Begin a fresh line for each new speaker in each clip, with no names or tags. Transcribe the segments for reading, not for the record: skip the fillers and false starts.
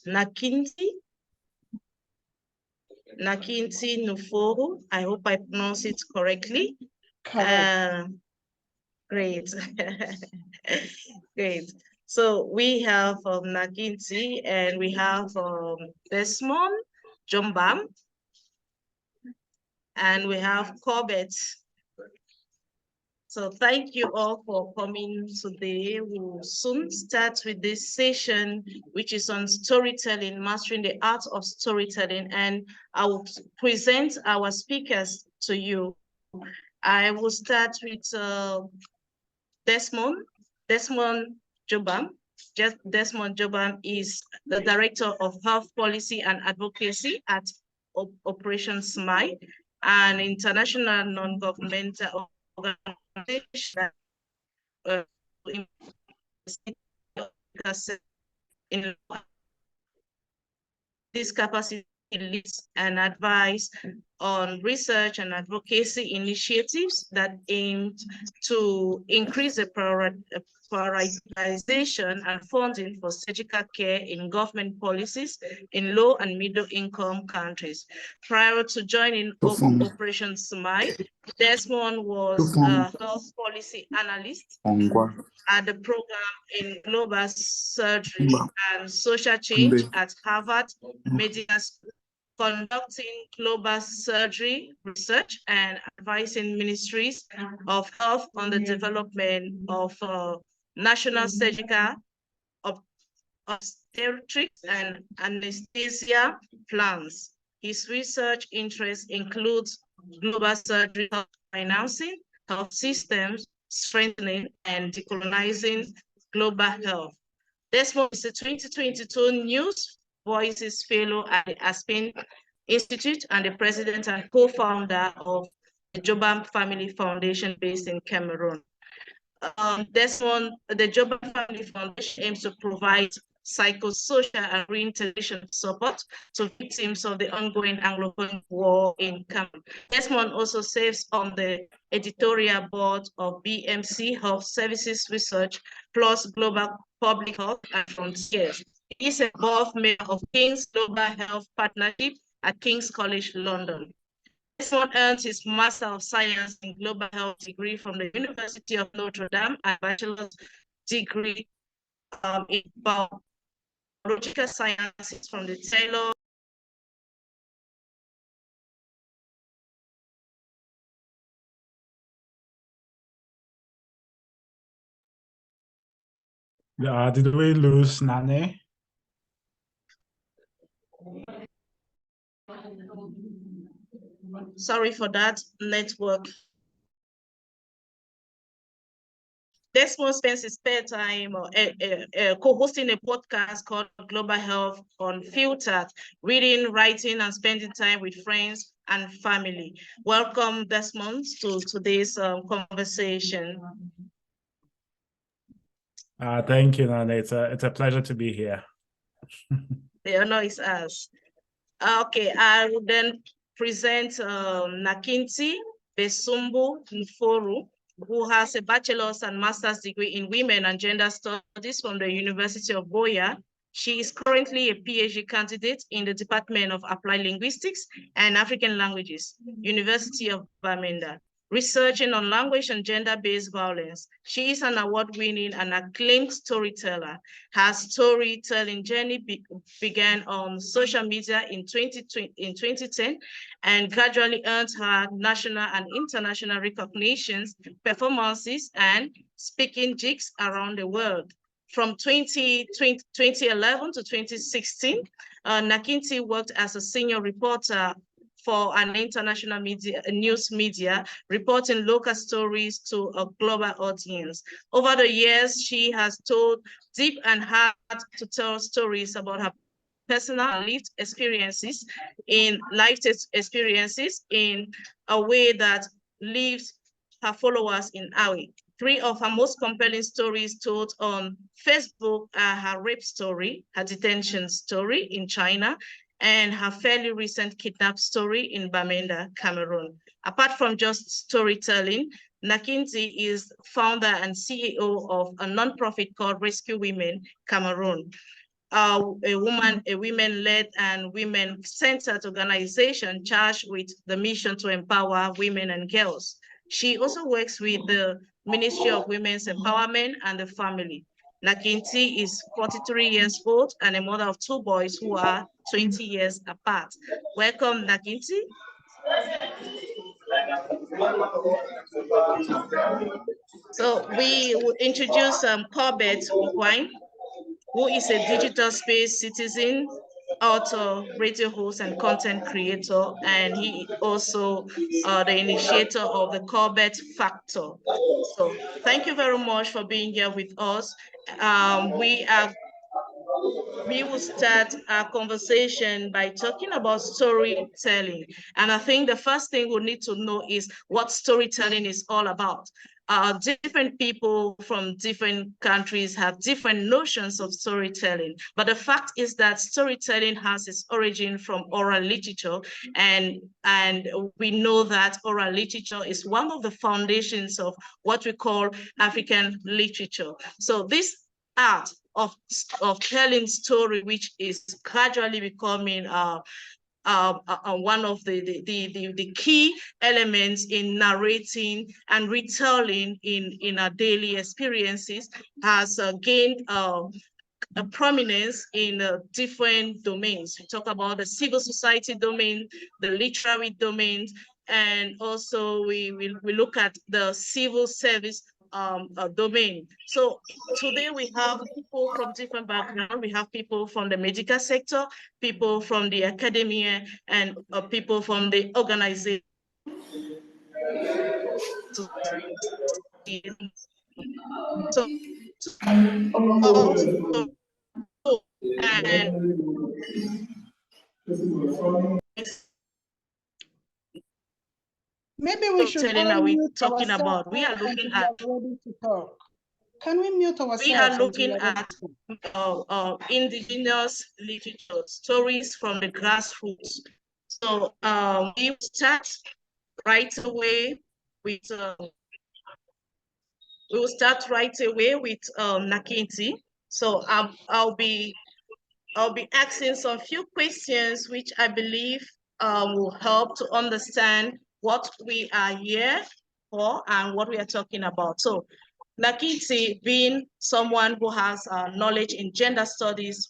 Nakinti Nuforu. I hope I pronounce it correctly. Great. Great. So we have Nakinti and we have Desmond Jombam and we have Corbett. So thank you all for coming today. We will soon start with this session, which is on storytelling, mastering the art of storytelling. And I will present our speakers to you. I will start with Desmond Jobam. Desmond Jobam is the Director of Health Policy and Advocacy at Operation SMILE, an international non-governmental organization in this capacity leads and advise on research and advocacy initiatives that aim to increase the prioritization and funding for surgical care in government policies in low and middle income countries. Prior to joining Operation SMILE, Desmond was a health policy analyst at the program in global surgery and social change at Harvard Medical School, conducting global surgery research and advising ministries of health on the development of national surgical obstetrics and anesthesia plans. His research interests include global surgery financing, health systems, strengthening and decolonizing global health. Desmond is a 2022 News Voices Fellow at the Aspen Institute and the president and co-founder of the Jobam Family Foundation based in Cameroon. Desmond, the Jobam Family Foundation aims to provide psychosocial and reintegration support to victims of the ongoing Anglophone war in Cameroon. Desmond also serves on the editorial board of BMC Health Services Research plus Global Public Health and Frontiers. He is a board member of King's Global Health Partnership at King's College London. Desmond earned his Master of Science in Global Health degree from the University of Notre Dame and bachelor's degree in biological sciences from the Taylor.
Did we lose Nane?
Sorry for that, network. Desmond spends his spare time co-hosting a podcast called Global Health Unfiltered, reading, writing, and spending time with friends and family. Welcome, Desmond, to today's conversation.
Thank you, Nana. It's a pleasure to be here.
The honor is ours. Okay, I will then present Nakinti Besumbu Nforu, who has a bachelor's and master's degree in women and gender studies from the University of Boya. She is currently a PhD candidate in the Department of Applied Linguistics and African Languages, University of Bamenda, researching on language and gender-based violence. She is an award-winning and acclaimed storyteller. Her storytelling journey began on social media in 2010 and gradually earned her national and international recognitions, performances, and speaking gigs around the world. From 2011 to 2016, Nakinti worked as a senior reporter for an international news media, reporting local stories to a global audience. Over the years, she has told deep and hard to tell stories about her personal and lived experiences in a way that leaves her followers in awe. Three of her most compelling stories told on Facebook are her rape story, her detention story in China, and her fairly recent kidnap story in Bamenda, Cameroon. Apart from just storytelling, Nakinti is founder and CEO of a nonprofit called Rescue Women Cameroon. a women-led and women-centered organization charged with the mission to empower women and girls. She also works with the Ministry of Women's Empowerment and the Family. Nakinti is 43 years old and a mother of 2 boys who are 20 years apart. Welcome, Nakinti. So we will introduce Corbett Wine, who is a digital space citizen, author, radio host, and content creator, and he also the initiator of the Corbett Factor. So thank you very much for being here with us. We will start our conversation by talking about storytelling. And I think the first thing we need to know is what storytelling is all about. Different people from different countries have different notions of storytelling. But the fact is that storytelling has its origin from oral literature. And we know that oral literature is one of the foundations of what we call African literature. So this art of telling story, which is gradually becoming one of the key elements in narrating and retelling in our daily experiences, has gained a prominence in different domains. We talk about the civil society domain, the literary domain, and also we look at the civil service domain. So today we have people from different backgrounds. We have people from the medical sector, people from the academia, and people from the organization. So and
maybe we should
are we
mute
talking about? We are looking at
ready to talk. Can we mute ourselves?
We are looking at indigenous literature, stories from the grassroots. So we will start right away with Nakinti. So I'll be asking some few questions which I believe will help to understand what we are here for and what we are talking about. So Nakinti, being someone who has knowledge in gender studies,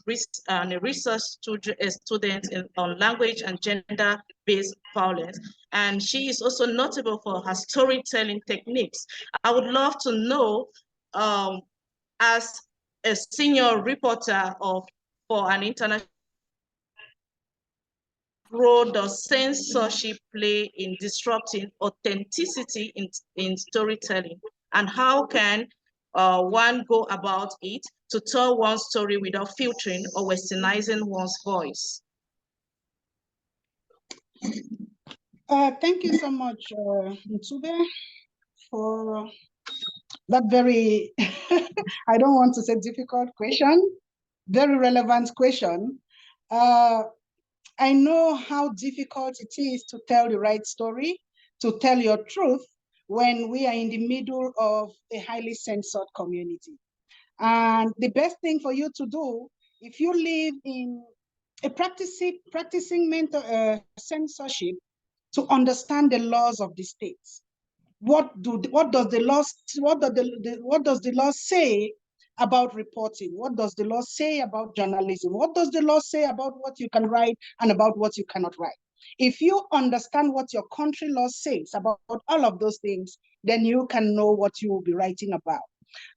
a research student on language and gender-based violence, and she is also notable for her storytelling techniques. I would love to know, as a senior reporter for an international, role does censorship play in disrupting authenticity in storytelling? And how can one go about it to tell one's story without filtering or westernizing one's voice?
Thank you so much, Ndibe, for that very, I don't want to say difficult question, very relevant question. I know how difficult it is to tell the right story, to tell your truth when we are in the middle of a highly censored community. And the best thing for you to do, if you live in a practicing censorship, to understand the laws of the states. What does the law say about reporting? What does the law say about journalism? What does the law say about what you can write and about what you cannot write? If you understand what your country law says about all of those things, then you can know what you will be writing about.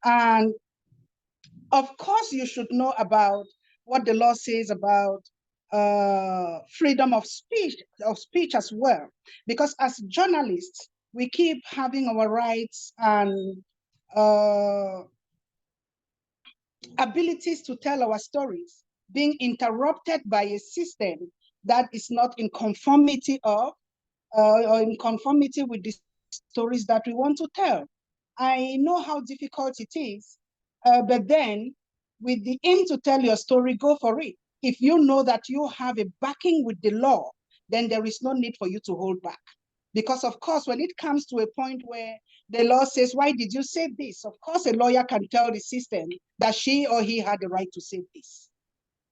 And of course, you should know about what the law says about freedom of speech as well, because as journalists, we keep having our rights and abilities to tell our stories being interrupted by a system that is not in conformity of or in conformity with the stories that we want to tell. I know how difficult it is, but then with the aim to tell your story, go for it. If you know that you have a backing with the law, then there is no need for you to hold back. Because of course, when it comes to a point where the law says, why did you say this? Of course, a lawyer can tell the system that she or he had the right to say this.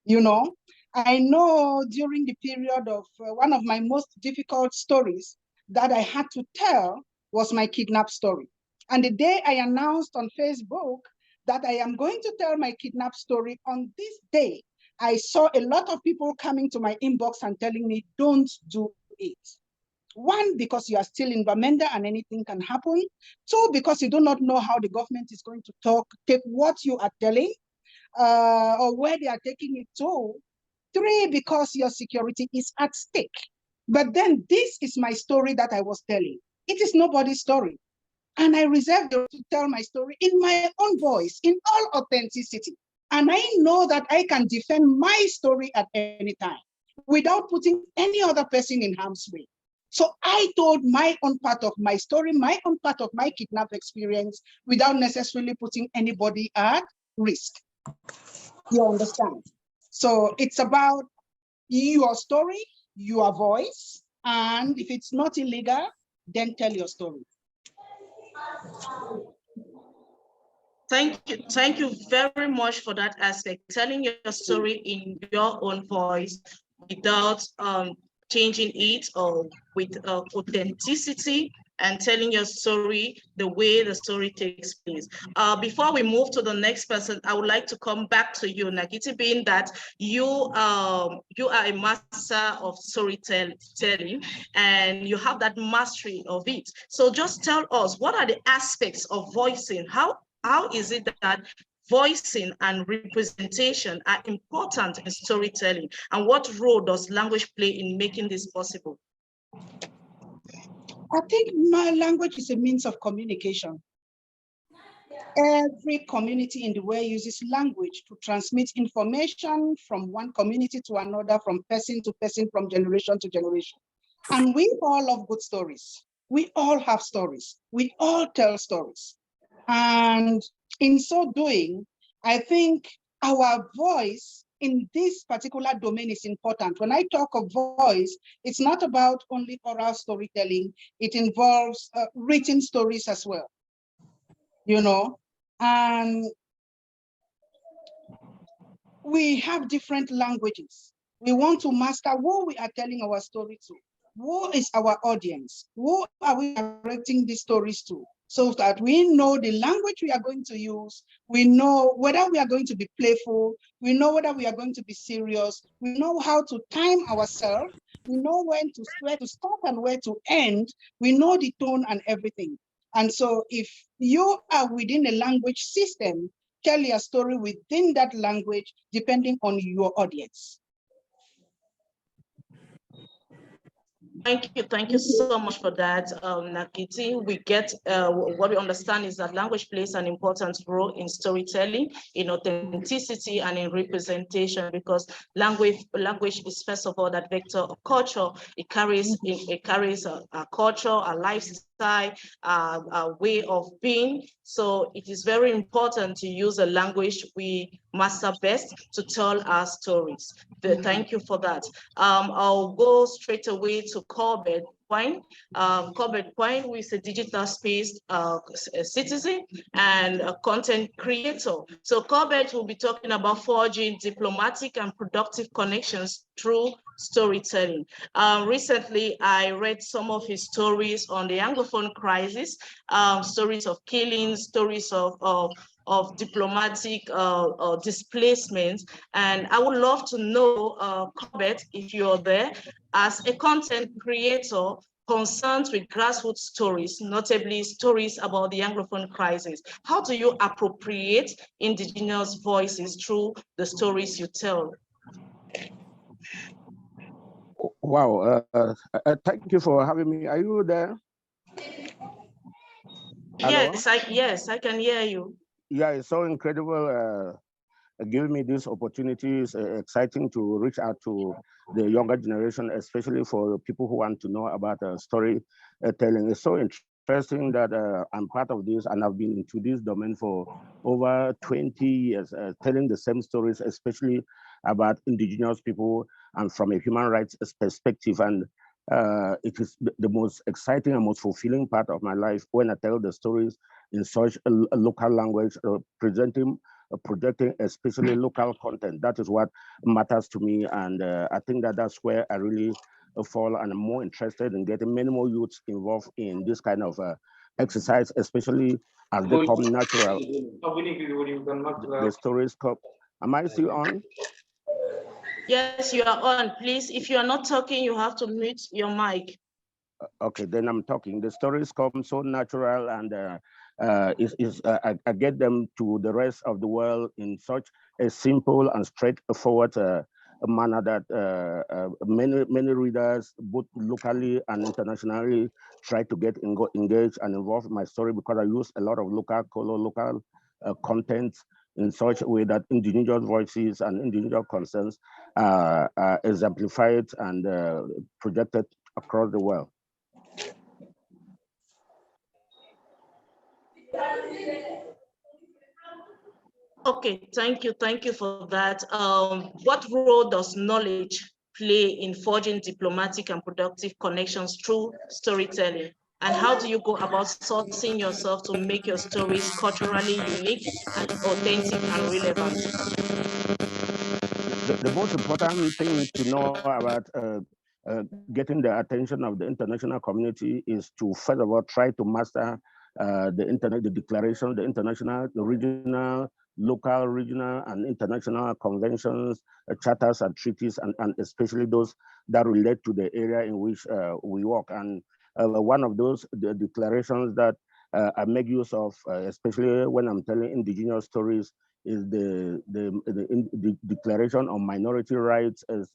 You know, I know during the period of one of my most difficult stories that I had to tell was my kidnap story. And the day I announced on Facebook that I am going to tell my kidnap story on this day, I saw a lot of people coming to my inbox and telling me, don't do it. One, because you are still in Bamenda and anything can happen. Two, because you do not know how the government is going to take what you are telling or where they are taking it to. Three, because your security is at stake. But then this is my story that I was telling. It is nobody's story. And I reserve the right to tell my story in my own voice, in all authenticity. And I know that I can defend my story at any time without putting any other person in harm's way. So I told my own part of my story, my own part of my kidnap experience without necessarily putting anybody at risk. You understand? So it's about your story, your voice, and if it's not illegal, then tell your story.
Thank you very much for that aspect. Telling your story in your own voice without changing it or with authenticity, and telling your story the way the story takes place. Before we move to the next person, I would like to come back to you, Nakiti, being that you are a master of storytelling and you have that mastery of it. So just tell us, what are the aspects of voicing? How is it that voicing and representation are important in storytelling? And what role does language play in making this possible?
I think my language is a means of communication. Every community in the world uses language to transmit information from one community to another, from person to person, from generation to generation. And we all love good stories. We all have stories. We all tell stories. And in so doing, I think our voice in this particular domain is important. When I talk of voice, it's not about only oral storytelling. It involves written stories as well, you know, and we have different languages. We want to master who we are telling our story to. Who is our audience? Who are we directing these stories to? So that we know the language we are going to use, we know whether we are going to be playful, we know whether we are going to be serious, we know how to time ourselves, we know where to start and where to end, we know the tone and everything. And so if you are within a language system, tell your story within that language, depending on your audience.
Thank you so much for that, Nakiti. We get what we understand is that language plays an important role in storytelling, in authenticity, and in representation, because language is first of all that vector of culture. It carries a culture, a lifestyle, a way of being. So it is very important to use a language we master best to tell our stories. Thank you for that. I'll go straight away to Corbett Quine. Corbett Quine, who is a digital space citizen and a content creator. So Corbett will be talking about forging diplomatic and productive connections through storytelling. Recently, I read some of his stories on the Anglophone crisis, stories of killings, stories of diplomatic displacement. And I would love to know, Corbett, if you're there, as a content creator concerned with grassroots stories, notably stories about the Anglophone crisis, how do you appropriate indigenous voices through the stories you tell?
Wow, thank you for having me. Are you there?
Yes, I can hear you.
Yeah, it's so incredible giving me this opportunity. It's exciting to reach out to the younger generation, especially for people who want to know about storytelling. It's so interesting that I'm part of this, and I've been into this domain for over 20 years, telling the same stories, especially about indigenous people and from a human rights perspective. And it is the most exciting and most fulfilling part of my life when I tell the stories in such a local language, presenting projecting especially local content. That is what matters to me, and I think that that's where I really fall, and I'm more interested in getting many more youths involved in this kind of exercise, especially as they come natural. The stories come. Am I still on?
Yes, you are on. Please, if you are not talking, you have to mute your mic.
Okay, then I'm talking. The stories come so natural, and I get them to the rest of the world in such a simple and straightforward manner that many readers, both locally and internationally, try to get engaged and involved in my story, because I use a lot of local content in such a way that indigenous voices and indigenous concerns are exemplified and projected across the world.
Okay, thank you for that. What role does knowledge play in forging diplomatic and productive connections through storytelling? And how do you go about sourcing yourself to make your stories culturally unique and authentic and relevant?
The most important thing to know about getting the attention of the international community is to, first of all, try to master the declaration, the international, the regional, local, regional, and international conventions, charters, and treaties, and especially those that relate to the area in which we work. And one of those, the declarations that I make use of, especially when I'm telling indigenous stories, is the Declaration on Minority Rights as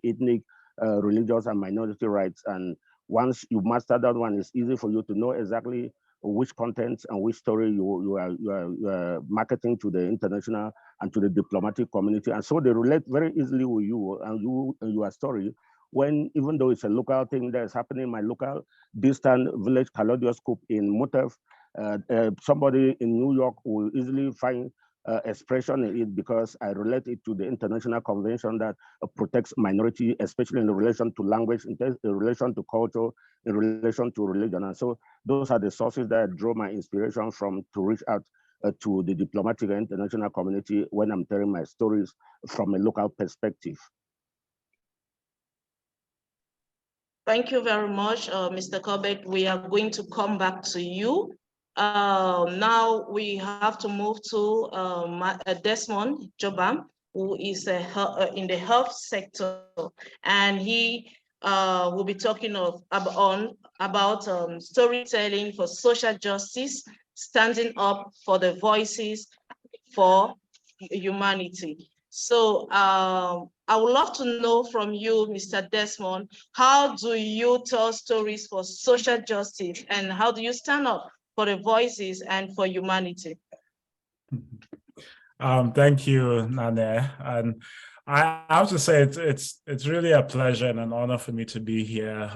ethnic, religious, and minority rights. And once you master that one, it's easy for you to know exactly which content and which story you are marketing to the international and to the diplomatic community. And so they relate very easily with you and your story, when even though it's a local thing that is happening in my local distant village, Kalodioscope in Mutef, somebody in New York will easily find expression in it, because I relate it to the international convention that protects minority, especially in relation to language, in relation to culture, in relation to religion. And so those are the sources that I draw my inspiration from to reach out to the diplomatic and international community when I'm telling my stories from a local perspective.
Thank you very much, Mr. Corbett. We are going to come back to you. Now we have to move to Desmond Jobam, who is in the health sector, and he will be talking about storytelling for social justice, standing up for the voices for humanity. So I would love to know from you, Mr. Desmond, how do you tell stories for social justice, and how do you stand up for the voices and for humanity?
Thank you, Nane. And I have to say it's really a pleasure and an honor for me to be here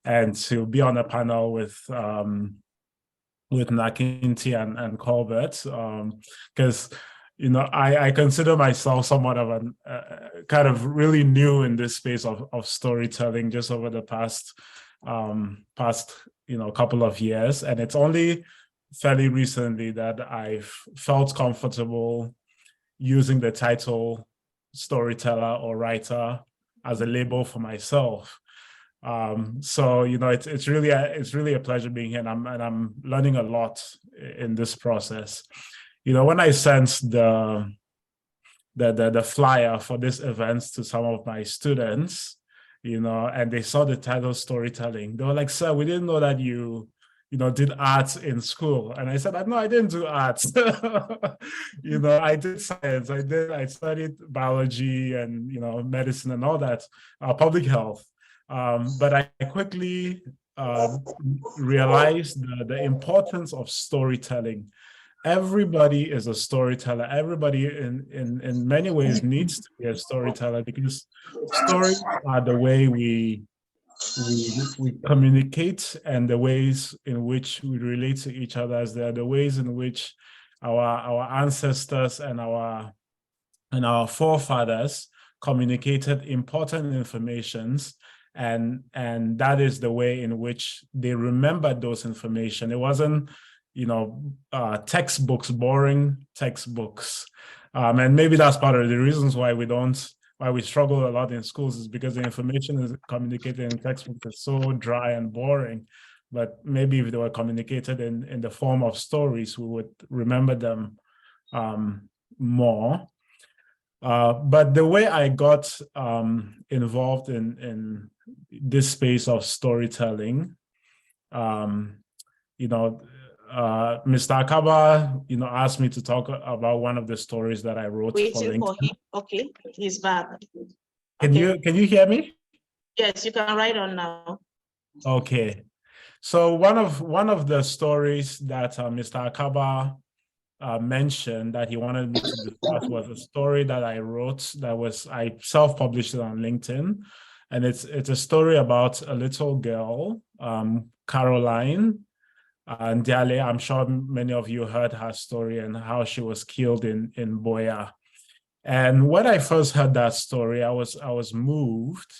and to be on a panel with Nakinti and Colbert, because I consider myself somewhat of an kind of really new in this space of storytelling just over the past couple of years, and it's only fairly recently that I've felt comfortable using the title storyteller or writer as a label for myself. So it's really a pleasure being here, and I'm learning a lot in this process. When I sensed the flyer for this event to some of my students, and they saw the title storytelling, they were like, "Sir, we didn't know that you did arts in school." And I said, "No, I didn't do arts." I did science. I studied biology and medicine and all that, public health. But I quickly realized the importance of storytelling. Everybody is a storyteller. Everybody in many ways needs to be a storyteller, because stories are the way we communicate, and the ways in which we relate to each other. They are the ways in which our ancestors and our forefathers communicated important informations, and that is the way in which they remembered those information. It wasn't textbooks, boring textbooks. And maybe that's part of the reasons why we struggle a lot in schools, is because the information is communicated in textbooks is so dry and boring. But maybe if they were communicated in the form of stories, we would remember them more. But the way I got involved in this space of storytelling, Mr. Akaba, asked me to talk about one of the stories that I wrote for
Waiting for
LinkedIn.
him. Okay, he's back.
Can you hear me?
Yes, you can write on now.
Okay. So one of the stories that Mr. Akaba mentioned that he wanted me to discuss was a story that I wrote I self-published it on LinkedIn. And it's a story about a little girl, Caroline Ndibe. I'm sure many of you heard her story and how she was killed in Boya. And when I first heard that story, I was moved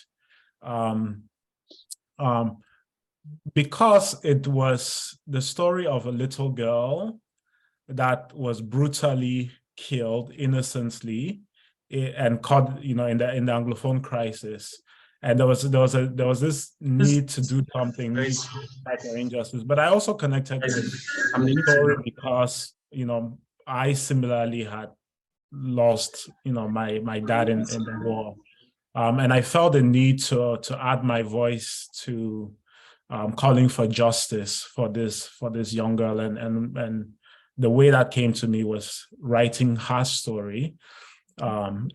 because it was the story of a little girl that was brutally killed innocently and caught, in the Anglophone crisis. And there was this need to do something, need to fight for injustice. But I also connected with the story because, I similarly had lost, my dad in the war. And I felt the need to add my voice to calling for justice for this young girl. And the way that came to me was writing her story and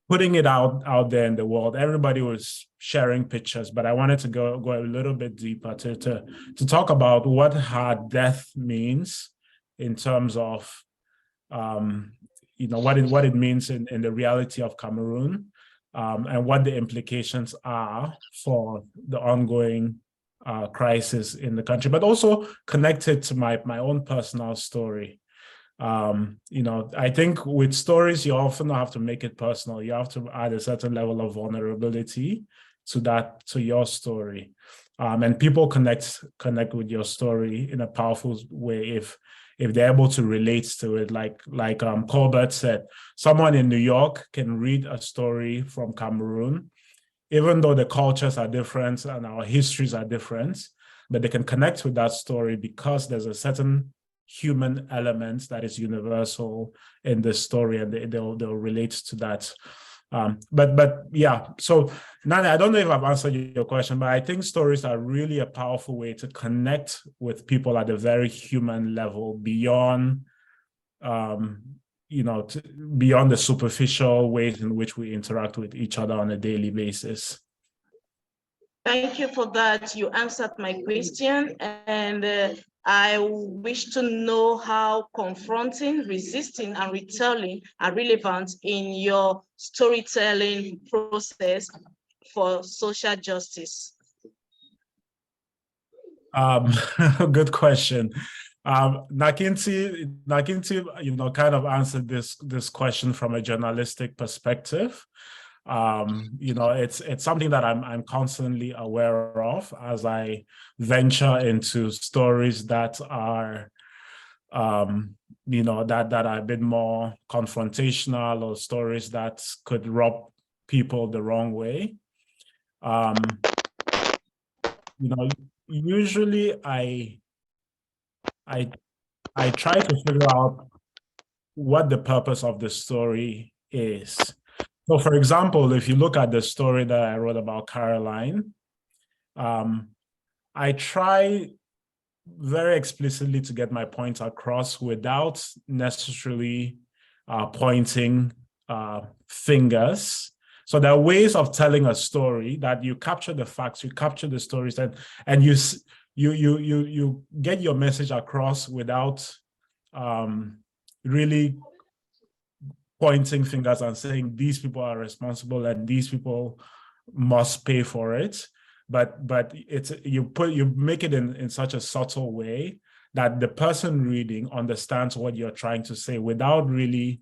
putting it out there in the world. Everybody was sharing pictures, but I wanted to go a little bit deeper to talk about what her death means in terms of what it means in the reality of Cameroon, and what the implications are for the ongoing crisis in the country, but also connected to my own personal story. I think with stories, you often have to make it personal. You have to add a certain level of vulnerability to your story. And people connect with your story in a powerful way if they're able to relate to it. Like Colbert said, someone in New York can read a story from Cameroon, even though the cultures are different and our histories are different, but they can connect with that story because there's a certain human element that is universal in the story, and they'll relate to that. But yeah, so Nana, I don't know if I've answered your question, but I think stories are really a powerful way to connect with people at a very human level beyond, beyond the superficial ways in which we interact with each other on a daily basis.
Thank you for that. You answered my question, and I wish to know how confronting, resisting, and retelling are relevant in your storytelling process for social justice.
Good question. Nakinti, kind of answered this question from a journalistic perspective. It's something that I'm constantly aware of as I venture into stories that are, that are a bit more confrontational, or stories that could rub people the wrong way. Usually I try to figure out what the purpose of the story is. So, for example, if you look at the story that I wrote about Caroline, I try very explicitly to get my point across without necessarily pointing fingers. So there are ways of telling a story that you capture the facts, you capture the stories, and you get your message across without really pointing fingers and saying these people are responsible and these people must pay for it. But you make it in such a subtle way that the person reading understands what you're trying to say without really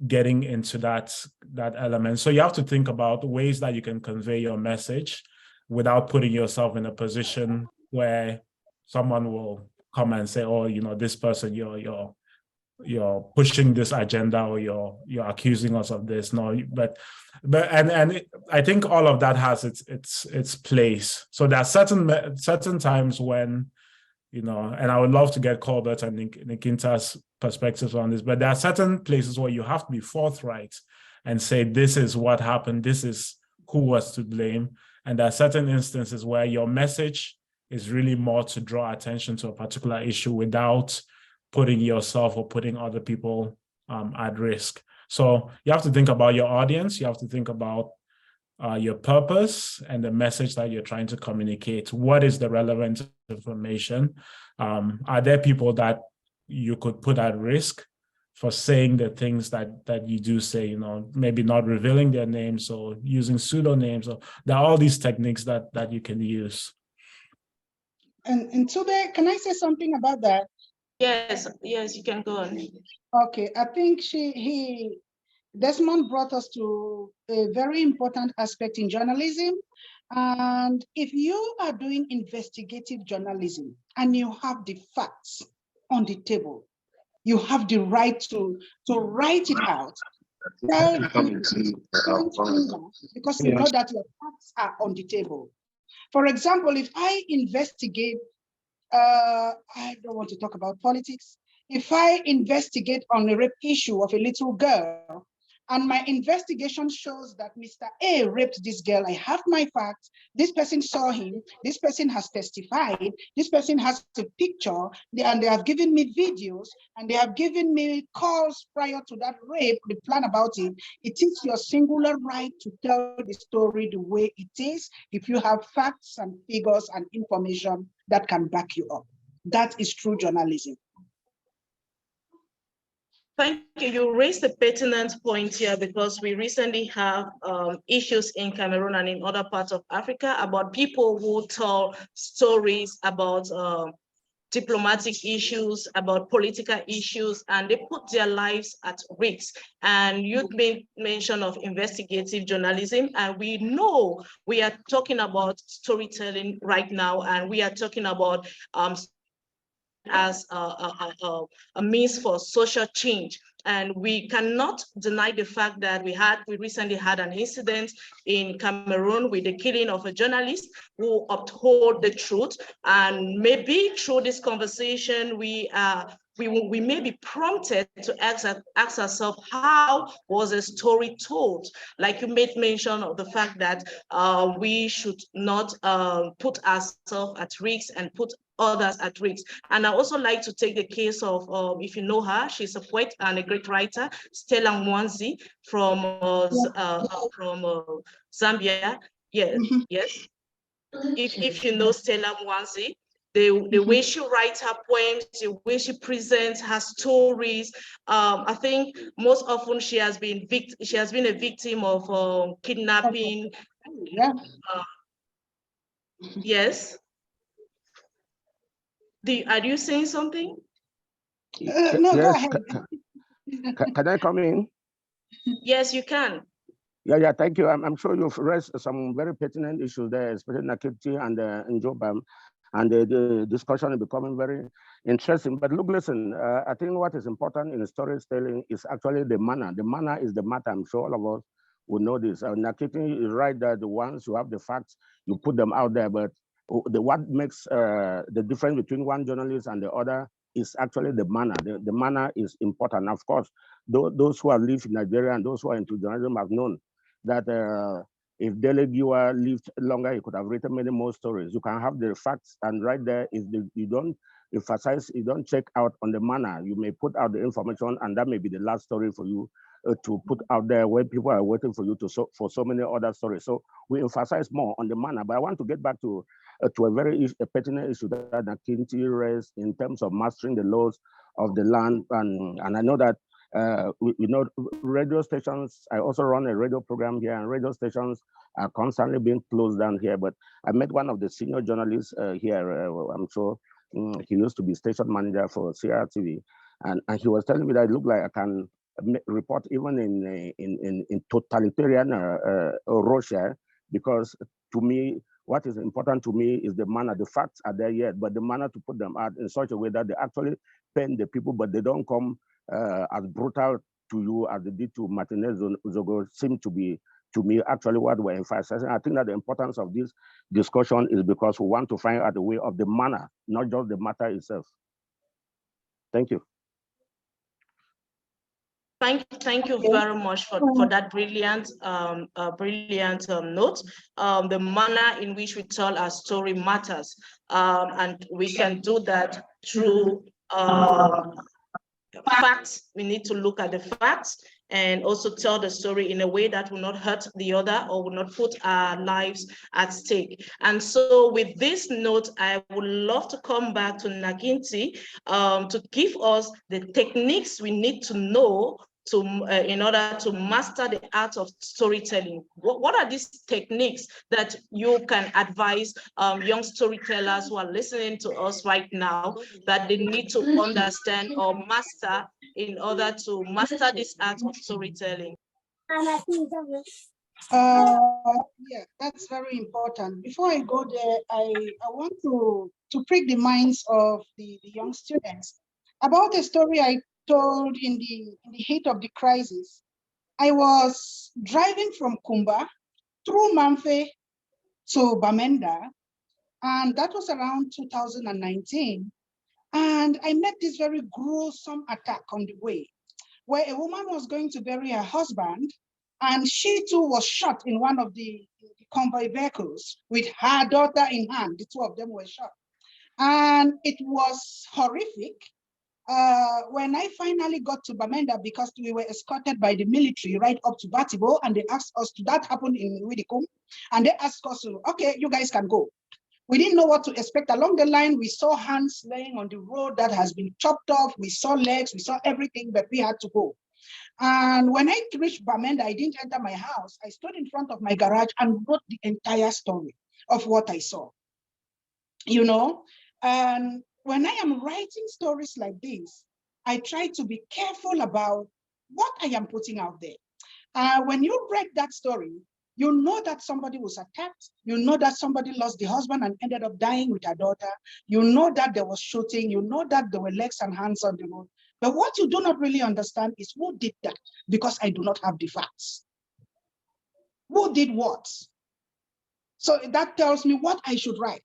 getting into that element. So you have to think about ways that you can convey your message without putting yourself in a position where someone will come and say, oh, this person, you're pushing this agenda, or you're accusing us of this. No, but I think all of that has its place. So there are certain times when, and I would love to get Colbert and Nikinta's perspectives on this, but there are certain places where you have to be forthright and say, this is what happened, this is who was to blame. And there are certain instances where your message is really more to draw attention to a particular issue without putting yourself or putting other people at risk. So you have to think about your audience. You have to think about your purpose and the message that you're trying to communicate. What is the relevant information? Are there people that you could put at risk for saying the things that you do say, maybe not revealing their names or using pseudonyms? Or there are all these techniques that you can use.
And Ndibe, can I say something about that?
Yes, you can go on.
Okay, I think Desmond brought us to a very important aspect in journalism. And if you are doing investigative journalism and you have the facts on the table, you have the right to write it out. Because you know that your facts are on the table. For example, if I investigate, I don't want to talk about politics. If I investigate on a rape issue of a little girl, and my investigation shows that Mr. A raped this girl, I have my facts, this person saw him, this person has testified, this person has a picture, and they have given me videos, and they have given me calls prior to that rape, the plan about it. It is your singular right to tell the story the way it is if you have facts and figures and information that can back you up. That is true journalism.
Thank you. You raised a pertinent point here, because we recently have issues in Cameroon and in other parts of Africa about people who tell stories about diplomatic issues, about political issues, and they put their lives at risk. And you made mention of investigative journalism, and we know we are talking about storytelling right now, and we are talking about as a means for social change. And we cannot deny the fact that we recently had an incident in Cameroon with the killing of a journalist who uphold the truth. And maybe through this conversation, we may be prompted to ask ourselves, how was a story told? Like you made mention of the fact that we should not put ourselves at risk and put others at risk. And I also like to take the case of, if you know her, she's a poet and a great writer, Stella Mwanzi from Zambia. Yes, yes. If you know Stella Mwanzi, the way she writes her poems, the way she presents her stories, I think most often she has been a victim of kidnapping.
Yeah.
Yes. Are you saying something?
No, yes. Go ahead.
Can I come in?
Yes, you can.
Yeah, thank you. I'm sure you've raised some very pertinent issues there, especially Nakiti and Ndibe, and the discussion is becoming very interesting. But look, listen, I think what is important in storytelling is actually the manner. The manner is the matter. I'm sure all of us will know this. Nakiti is right that once you have the facts, you put them out there, but what makes the difference between one journalist and the other is actually the manner. The manner is important. Of course, those who have lived in Nigeria and those who are into journalism have known that if Dele Giwa lived longer, he could have written many more stories. You can have the facts, and right there, if you don't emphasize, you don't check out on the manner, you may put out the information, and that may be the last story for you to put out there when people are waiting for you for so many other stories. So we emphasize more on the manner. But I want to get back to a very pertinent issue that Nakinti raised in terms of mastering the laws of the land. And I know that we know radio stations, I also run a radio program here, and radio stations are constantly being closed down here. But I met one of the senior journalists here, I'm sure he used to be station manager for CRTV, and he was telling me that it looked like I can report even in totalitarian Russia, because to me, What is important to me is the manner. The facts are there yet, but the manner to put them out in such a way that they actually pain the people, but they don't come as brutal to you as they did to Martinez Zogo seem to be, to me, actually what we're emphasizing. I think that the importance of this discussion is because we want to find out a way of the manner, not just the matter itself. Thank you.
Thank you very much for that brilliant note. The manner in which we tell our story matters, and we can do that through facts. We need to look at the facts and also tell the story in a way that will not hurt the other or will not put our lives at stake. And so with this note, I would love to come back to Nakinti to give us the techniques we need to know to in order to master the art of storytelling. What are these techniques that you can advise young storytellers who are listening to us right now that they need to understand or master in order to master this art of storytelling?
Yeah, that's very important. Before I go there, I want to prick the minds of the young students about a story I told in the heat of the crisis. I was driving from Kumba through Mamfe to Bamenda, and that was around 2019. And I met this very gruesome attack on the way, where a woman was going to bury her husband, and she too was shot in one of the convoy vehicles with her daughter in hand. The two of them were shot. And it was horrific. When I finally got to Bamenda, because we were escorted by the military right up to Batibo, and they asked us to, that happened in Widikum, and they asked us to, okay, you guys can go. We didn't know what to expect. Along the line, we saw hands laying on the road that has been chopped off. We saw legs, we saw everything, but we had to go. And when I reached Bamenda, I didn't enter my house. I stood in front of my garage and wrote the entire story of what I saw. You know, and when I am writing stories like this, I try to be careful about what I am putting out there. When you read that story, you know that somebody was attacked. You know that somebody lost the husband and ended up dying with her daughter. You know that there was shooting. You know that there were legs and hands on the road. But what you do not really understand is who did that, because I do not have the facts. Who did what? So that tells me what I should write.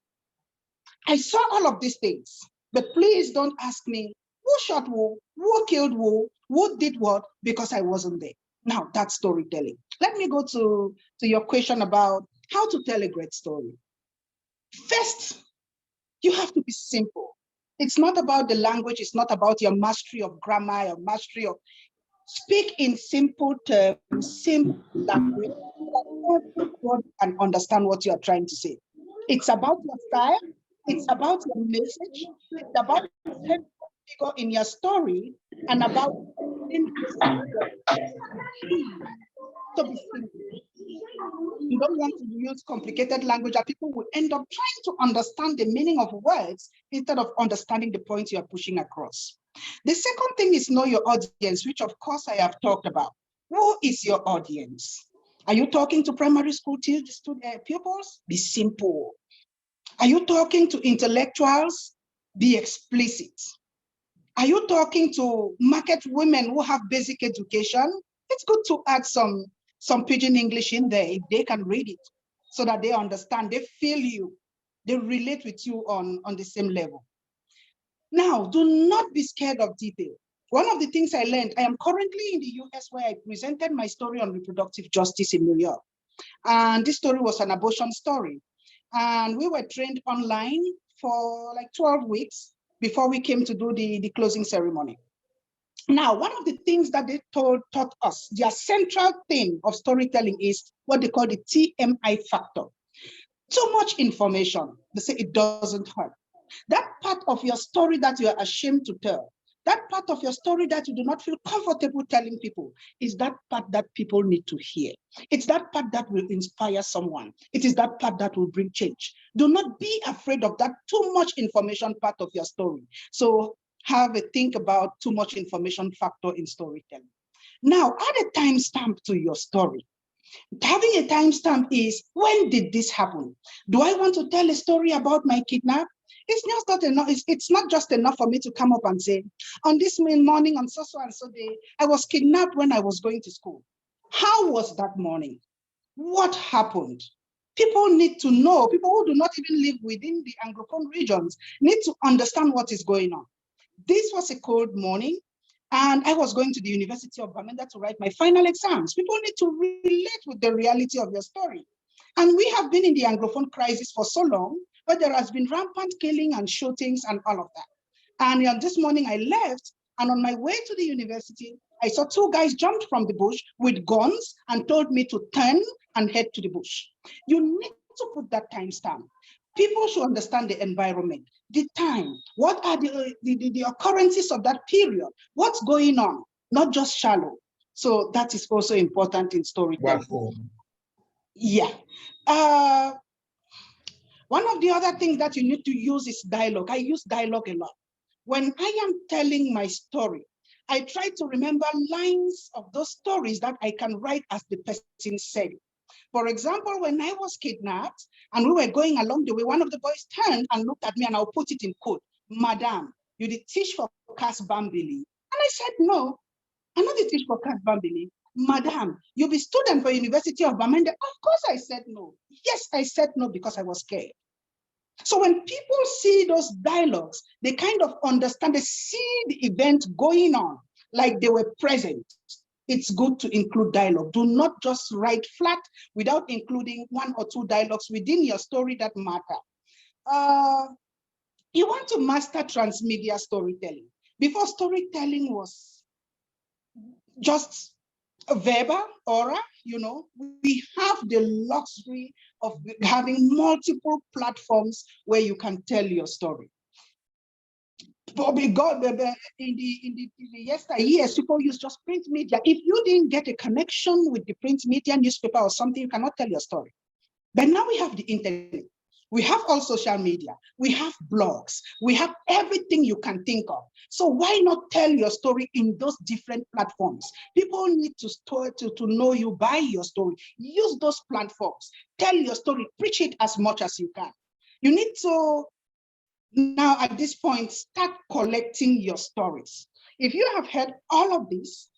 I saw all of these things, but please don't ask me who shot who killed who did what, because I wasn't there. Now that's storytelling. Let me go to your question about how to tell a great story. First, you have to be simple. It's not about the language. It's not about your mastery of grammar, your mastery of, speak in simple terms, simple language, so that everyone can understand what you are trying to say. It's about your style. It's about your message. It's about the figure in your story, and about to be simple. You don't want to use complicated language that people will end up trying to understand the meaning of words instead of understanding the point you are pushing across. The second thing is know your audience, which of course I have talked about. Who is your audience? Are you talking to primary school pupils? Be simple. Are you talking to intellectuals? Be explicit. Are you talking to market women who have basic education? It's good to add some pidgin English in there if they can read it, so that they understand, they feel you, they relate with you on the same level. Now, do not be scared of detail. One of the things I learned, I am currently in the US, where I presented my story on reproductive justice in New York. And this story was an abortion story. And we were trained online for like 12 weeks before we came to do the closing ceremony. Now, one of the things that they taught us, their central theme of storytelling is what they call the TMI factor. Too much information, they say it doesn't hurt. That part of your story that you are ashamed to tell, that part of your story that you do not feel comfortable telling people, is that part that people need to hear. It's that part that will inspire someone. It is that part that will bring change. Do not be afraid of that too much information part of your story. So have a think about too much information factor in storytelling. Now, add a timestamp to your story. Having a timestamp is, when did this happen? Do I want to tell a story about my kidnap? It's just not enough. It's not just enough for me to come up and say, on this morning, on so and so day, I was kidnapped when I was going to school. How was that morning? What happened? People need to know. People who do not even live within the Anglophone regions need to understand what is going on. This was a cold morning, and I was going to the University of Bamenda to write my final exams. People need to relate with the reality of your story. And we have been in the Anglophone crisis for so long, but there has been rampant killing and shootings and all of that. And this morning I left, and on my way to the university, I saw two guys jumped from the bush with guns and told me to turn and head to the bush. You need to put that timestamp. People should understand the environment, the time, what are the occurrences of that period, what's going on, not just shallow. So that is also important in storytelling.
Wonderful.
Yeah. One of the other things that you need to use is dialogue. I use dialogue a lot. When I am telling my story, I try to remember lines of those stories that I can write as the person said it. For example, when I was kidnapped and we were going along the way, one of the boys turned and looked at me, and I'll put it in quote, "Madam, you did teach for Cass Bambili?" And I said, "No, I'm not the teach for Cass Bambili. Madam, you be student for University of Bamenda?" Of course I said no. Yes, I said no because I was scared. So when people see those dialogues, they kind of understand, they see the event going on like they were present. It's good to include dialogue. Do not just write flat without including one or two dialogues within your story that matter. You want to master transmedia storytelling. Before, storytelling was just a verbal, aura, we have the luxury of having multiple platforms where you can tell your story. But in the yesteryears, people use just print media. If you didn't get a connection with the print media, newspaper or something, you cannot tell your story. But now we have the internet. We have all social media. We have blogs. We have everything you can think of. So why not tell your story in those different platforms? People need to know you by your story. Use those platforms. Tell your story. Preach it as much as you can. You need to, now at this point, start collecting your stories. If you have heard all of this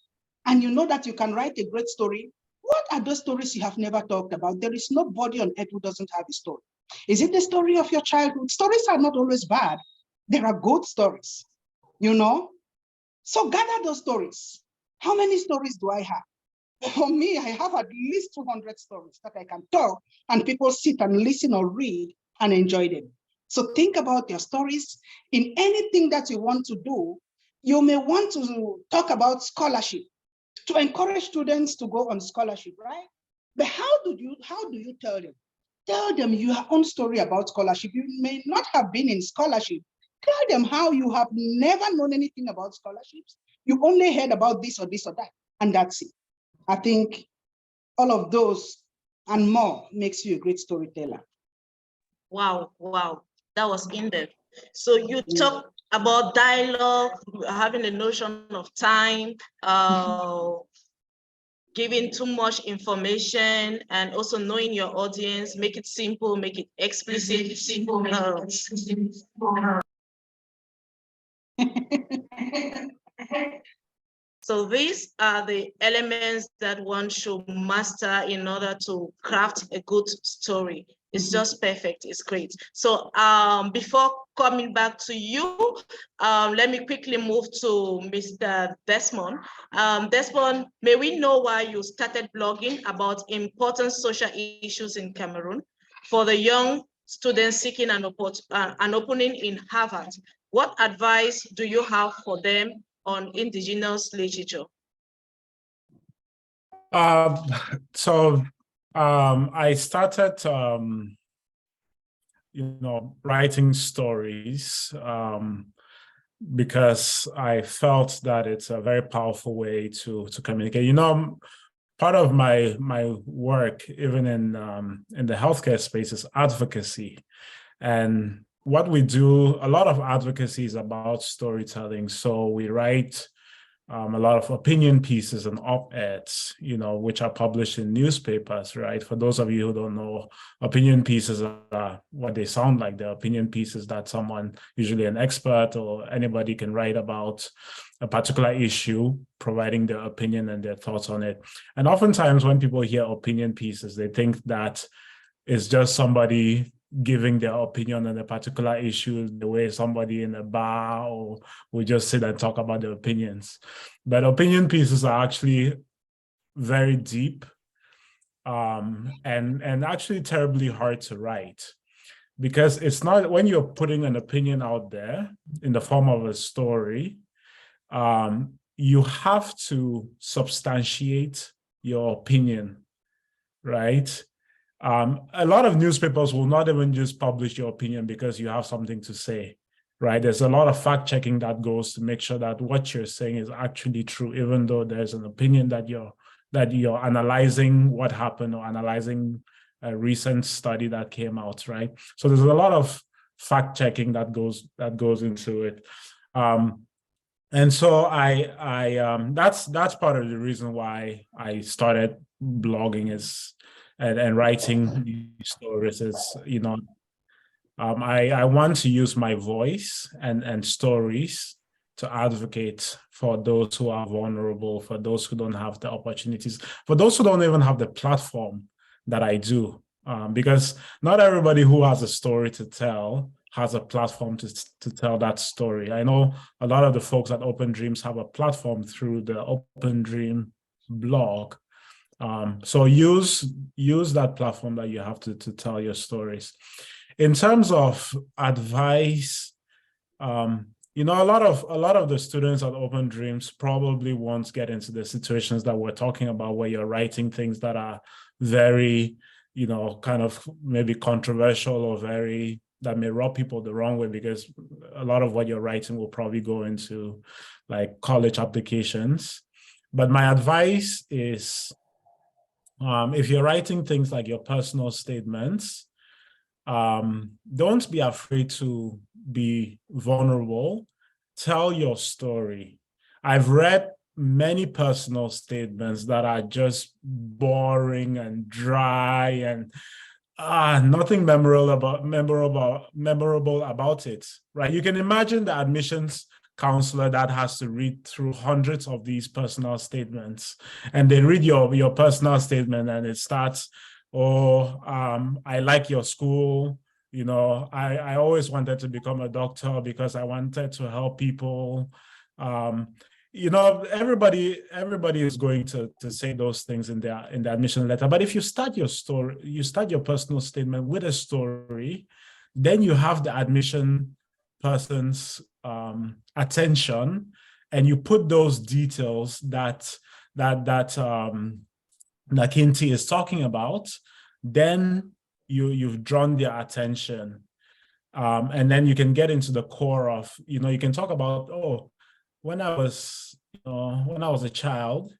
and you know that you can write a great story, what are those stories you have never talked about? There is nobody on earth who doesn't have a story. Is it the story of your childhood? Stories are not always bad. There are good stories, So gather those stories. How many stories do I have? For me, I have at least 200 stories that I can tell, and people sit and listen or read and enjoy them. So think about your stories. In anything that you want to do, you may want to talk about scholarship, to encourage students to go on scholarship, right? But how do you tell them? Tell them your own story about scholarship. You may not have been in scholarship. Tell them how you have never known anything about scholarships. You only heard about this or this or that, and that's it. I think all of those and more makes you a great storyteller.
Wow, that was in-depth. So you talk about dialogue, having a notion of time, giving too much information, and also knowing your audience, make it simple, make it explicit. So these are the elements that one should master in order to craft a good story. It's just perfect, it's great. So before coming back to you, let me quickly move to Mr. Desmond. Desmond, may we know why you started blogging about important social issues in Cameroon for the young students seeking an opening in Harvard? What advice do you have for them on indigenous literature?
I started, writing stories because I felt that it's a very powerful way to communicate. Part of my work, even in the healthcare space, is advocacy, and what we do, a lot of advocacy is about storytelling. So we write a lot of opinion pieces and op-eds, which are published in newspapers, right? For those of you who don't know, opinion pieces are what they sound like. They're opinion pieces that someone, usually an expert or anybody, can write about a particular issue, providing their opinion and their thoughts on it. And oftentimes when people hear opinion pieces, they think that it's just somebody giving their opinion on a particular issue, the way somebody in a bar or will just sit and talk about their opinions. But opinion pieces are actually very deep and actually terribly hard to write, because it's not, when you're putting an opinion out there in the form of a story, you have to substantiate your opinion, right? A lot of newspapers will not even just publish your opinion because you have something to say, right? There's a lot of fact checking that goes to make sure that what you're saying is actually true, even though there's an opinion that you're analyzing what happened or analyzing a recent study that came out, right? So there's a lot of fact checking that goes into it. And so that's part of the reason why I started blogging and writing these stories is, I want to use my voice and stories to advocate for those who are vulnerable, for those who don't have the opportunities, for those who don't even have the platform that I do. Because not everybody who has a story to tell has a platform to tell that story. I know a lot of the folks at Open Dreams have a platform through the Open Dream blog. So use that platform that you have to tell your stories. In terms of advice, a lot of the students at Open Dreams probably won't get into the situations that we're talking about, where you're writing things that are very, kind of maybe controversial or that may rub people the wrong way, because a lot of what you're writing will probably go into like college applications. But my advice is, if you're writing things like your personal statements, don't be afraid to be vulnerable. Tell your story. I've read many personal statements that are just boring and dry and nothing memorable about it, right? You can imagine the admissions counselor that has to read through hundreds of these personal statements, and they read your personal statement and it starts, I like your school, I always wanted to become a doctor because I wanted to help people. Everybody is going to say those things in the admission letter. But if you start your personal statement with a story, then you have the admission person's attention, and you put those details that Nakinti is talking about, then you've drawn their attention. And then you can get into the core of, you can talk about, when I was a child,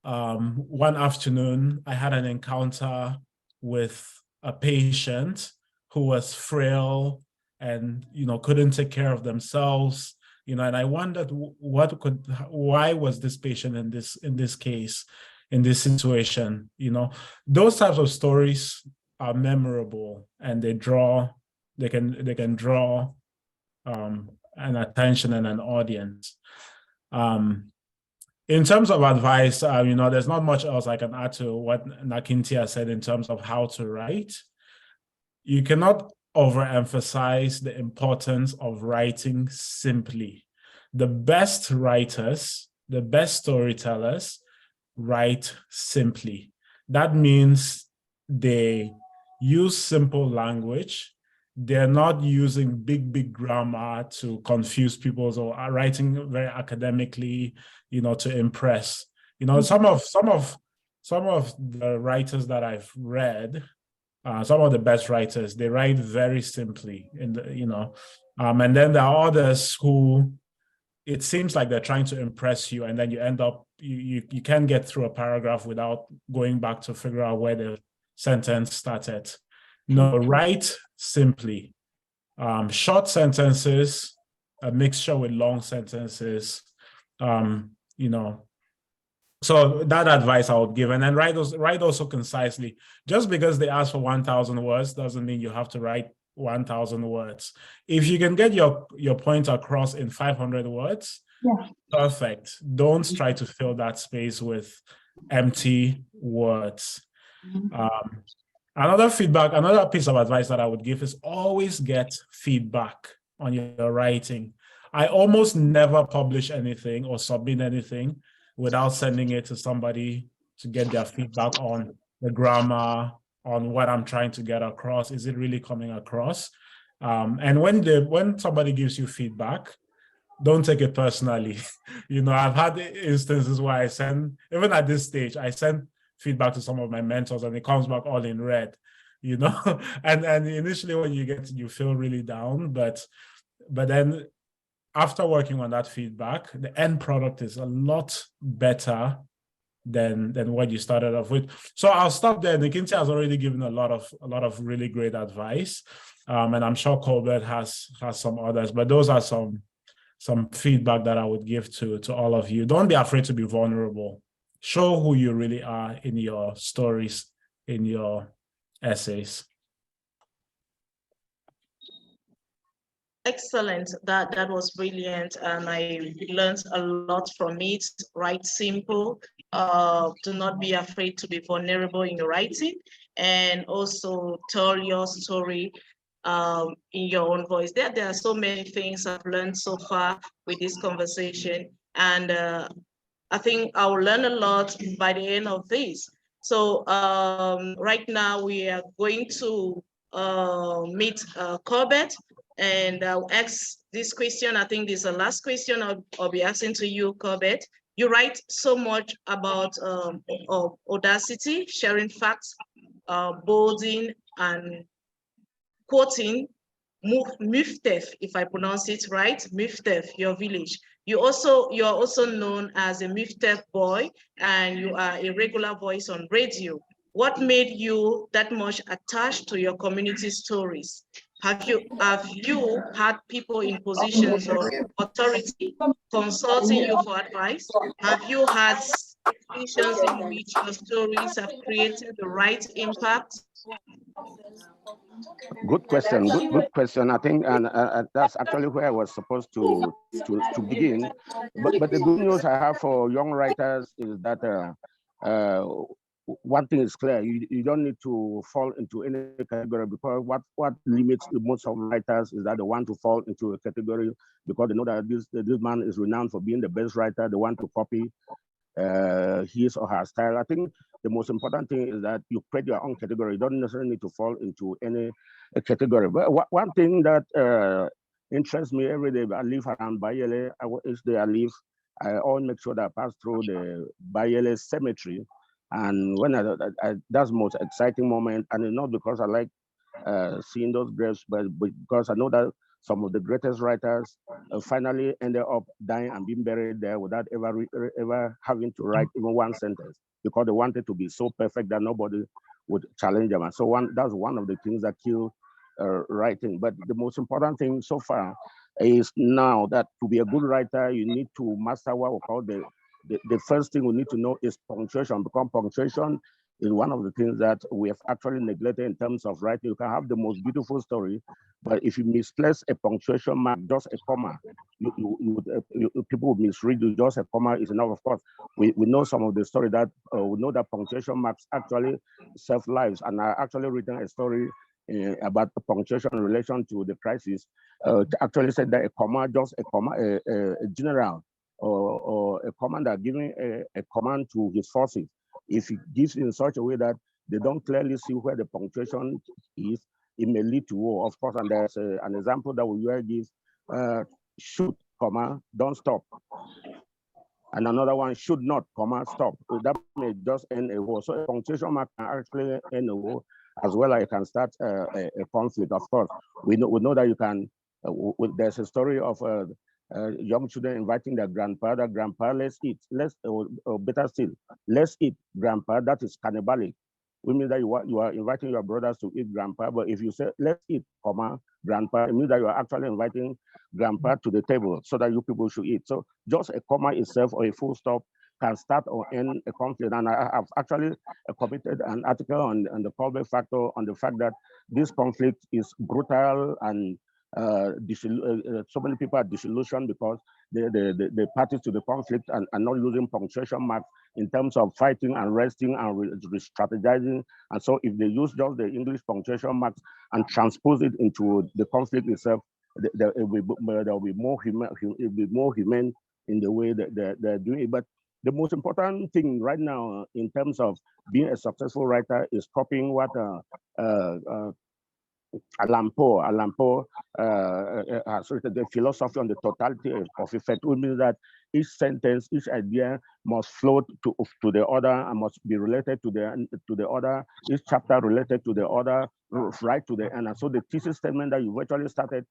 one afternoon I had an encounter with a patient who was frail and couldn't take care of themselves, and I wondered why was this patient in this case, in this situation. Those types of stories are memorable, and they can draw an attention and an audience. In terms of advice, there's not much else I can add to what Nakinti said in terms of how to write. You cannot overemphasize the importance of writing simply. The best writers, the best storytellers write simply. That means they use simple language. They're not using big grammar to confuse people, or are writing very academically, to impress. Some of the writers that I've read, some of the best writers, they write very simply and then there are others who it seems like they're trying to impress you, and then you end up, you can't get through a paragraph without going back to figure out where the sentence started. No, write simply. Short sentences, a mixture with long sentences. you know. So that advice I would give, and then write also concisely. Just because they ask for 1,000 words doesn't mean you have to write 1,000 words. If you can get your point across in 500 words,
Yeah.
perfect. Don't try to fill that space with empty words. Another piece of advice that I would give is always get feedback on your writing. I almost never publish anything or submit anything without sending it to somebody to get their feedback on the grammar, on what I'm trying to get across. Is it really coming across? And when somebody gives you feedback, don't take it personally. You know, I've had instances where even at this stage, I send feedback to some of my mentors and it comes back all in red, you know. and initially when you get it, you feel really down, but then after working on that feedback, the end product is a lot better than what you started off with. So I'll stop there. Nikinti has already given a lot of really great advice, and I'm sure Colbert has some others, but those are some feedback that I would give to all of you. Don't be afraid to be vulnerable. Show who you really are in your stories, in your essays.
Excellent. That was brilliant, and I learned a lot from it. Write simple. Do not be afraid to be vulnerable in your writing, and also tell your story in your own voice. There are so many things I've learned so far with this conversation, and I think I'll learn a lot by the end of this. So right now we are going to meet Corbett, and I'll ask this question. I think this is the last question I'll be asking to you, Corbett. You write so much about audacity, sharing facts, bolding, and quoting Muftef, if I pronounce it right, Muftef, your village. You are also known as a Muftef boy, and you are a regular voice on radio. What made you that much attached to your community stories? Have you had people in positions of authority consulting you for advice? Have you had situations in which your stories have created the right impact?
Good question. Good question. I think, and that's actually where I was supposed to begin. But the good news I have for young writers is that one thing is clear: you don't need to fall into any category, because what limits most of writers is that they want to fall into a category because they know that this man is renowned for being the best writer. They want to copy his or her style. I think the most important thing is that you create your own category. You don't necessarily need to fall into any category. But one thing that interests me every day, I live around Bayele. Each day I live, I always make sure that I pass through the Bayele cemetery. And when that's the most exciting moment, and it's not because I like seeing those graves, but because I know that some of the greatest writers finally ended up dying and being buried there without ever having to write even one sentence, because they wanted to be so perfect that nobody would challenge them. And so that's one of the things that kill writing. But the most important thing so far is now that to be a good writer, you need to master what we call the first thing we need to know is punctuation, because punctuation is one of the things that we have actually neglected in terms of writing. You can have the most beautiful story, but if you misplace a punctuation mark, just a comma, people would misread you. Just a comma is enough. Of course, we know some of the story that we know that punctuation marks actually save lives, and I actually written a story about the punctuation in relation to the crisis. Actually said that a comma, just a comma, a general or a commander giving a command to his forces, if he gives in such a way that they don't clearly see where the punctuation is, it may lead to war, of course. And there's an example that we will give: shoot, comma, don't stop. And another one, should not, comma, stop. That may just end a war. So a punctuation mark can actually end a war, as well as it can start a conflict. Of course, we know that you can. There's a story of young children inviting their grandpa. That grandpa, let's eat. Better still, let's eat, grandpa. That is cannibalic. It means that you are inviting your brothers to eat grandpa. But if you say, let's eat, comma, grandpa, it means that you are actually inviting grandpa to the table so that you people should eat. So just a comma itself or a full stop can start or end a conflict. And I have actually committed an article on the callback factor, on the fact that this conflict is brutal and so many people are disillusioned because the parties to the conflict are not using punctuation marks in terms of fighting and resting and re-strategizing. And so if they use just the English punctuation marks and transpose it into the conflict itself, there will be more humane in the way that they're doing it. But the most important thing right now in terms of being a successful writer is copying what Allan Poe has written, the philosophy on the totality of effect, which means that each sentence, each idea must flow to the other and must be related to the other. Each chapter related to the other, right to the end. And so the thesis statement that you virtually started.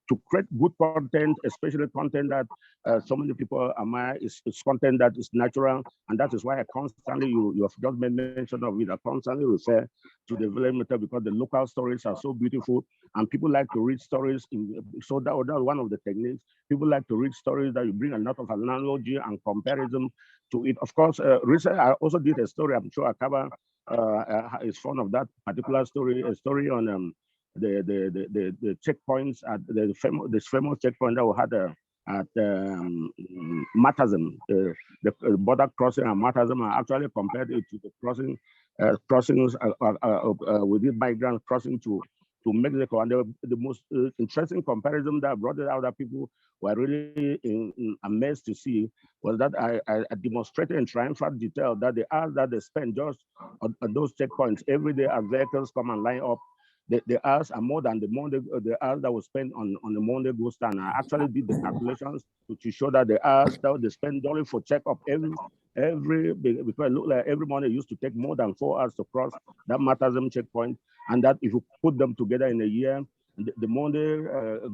To create good content, especially content that so many people admire, is content that is natural, and that is why I constantly, you have just made mention of it, I constantly refer to the village method because the local stories are so beautiful, and people like to read stories. So that was one of the techniques. People like to read stories that you bring a lot of analogy and comparison to it. Of course, recently I also did a story. I'm sure Akaba is fond of that particular story. A story on the checkpoints at this famous checkpoint that we had at Matazam, the border crossing at Matazam. I actually compared it to the crossings within migrant crossing to Mexico. And the most interesting comparison that brought it out that people were really amazed to see was that I demonstrated in triumphant detail that the hours that they spend just on those checkpoints every day as vehicles come and line up, the hours are more than the hours that was spent on the Monday Go Stand. I actually did the calculations to show that the hours that they spend only for checkup because it looked like every morning used to take more than 4 hours to cross that Matazam checkpoint, and that if you put them together in a year, the Monday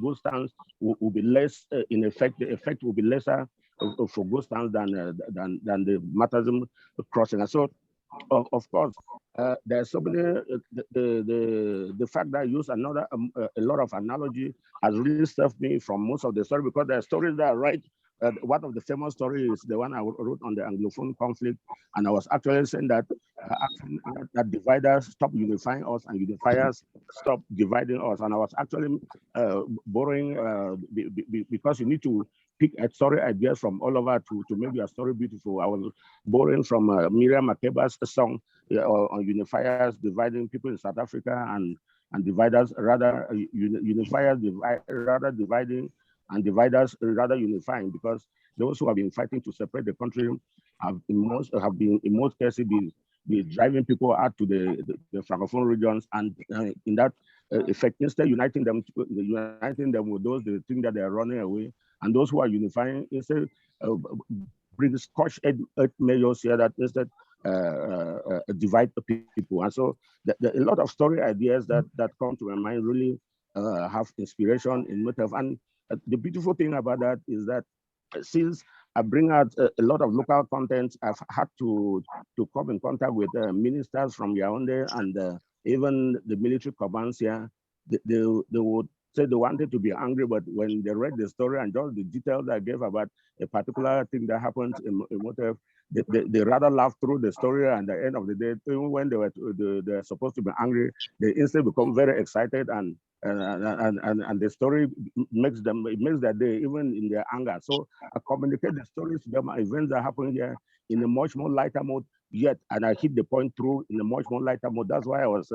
Go Stands will be less in effect. The effect will be lesser for Go Stands than the Matazam crossing. And so, of course, there's so many. The fact that I use a lot of analogy has really served me from most of the story, because there are stories that I write. One of the famous stories is the one I wrote on the Anglophone conflict, and I was actually saying that that dividers stop unifying us and unifiers stop dividing us. And I was actually borrowing because you need to pick story ideas from all over to make your story beautiful. I was borrowing from Miriam Makeba's song on unifiers dividing people in South Africa, and dividers rather unifiers rather dividing, and dividers rather unifying, because those who have been fighting to separate the country have been in most cases be driving people out to the Francophone regions, and in that effect, instead uniting them with those they think that they are running away, and those who are unifying instead bring Scotch measures here that instead divide the people. And so a lot of story ideas that come to my mind really have inspiration in motive. And the beautiful thing about that is that since I bring out a lot of local content, I've had to come in contact with ministers from Yaounde and even the military commands here. They would say they wanted to be angry, but when they read the story and just the details I gave about a particular thing that happened in Motev, they rather laugh through the story, and at the end of the day, even when they're supposed to be angry, they instantly become very excited, and the story makes their day even in their anger. So I communicate the stories to them, events that happen here in a much more lighter mode, and I hit the point through in a much more lighter mode. That's why I was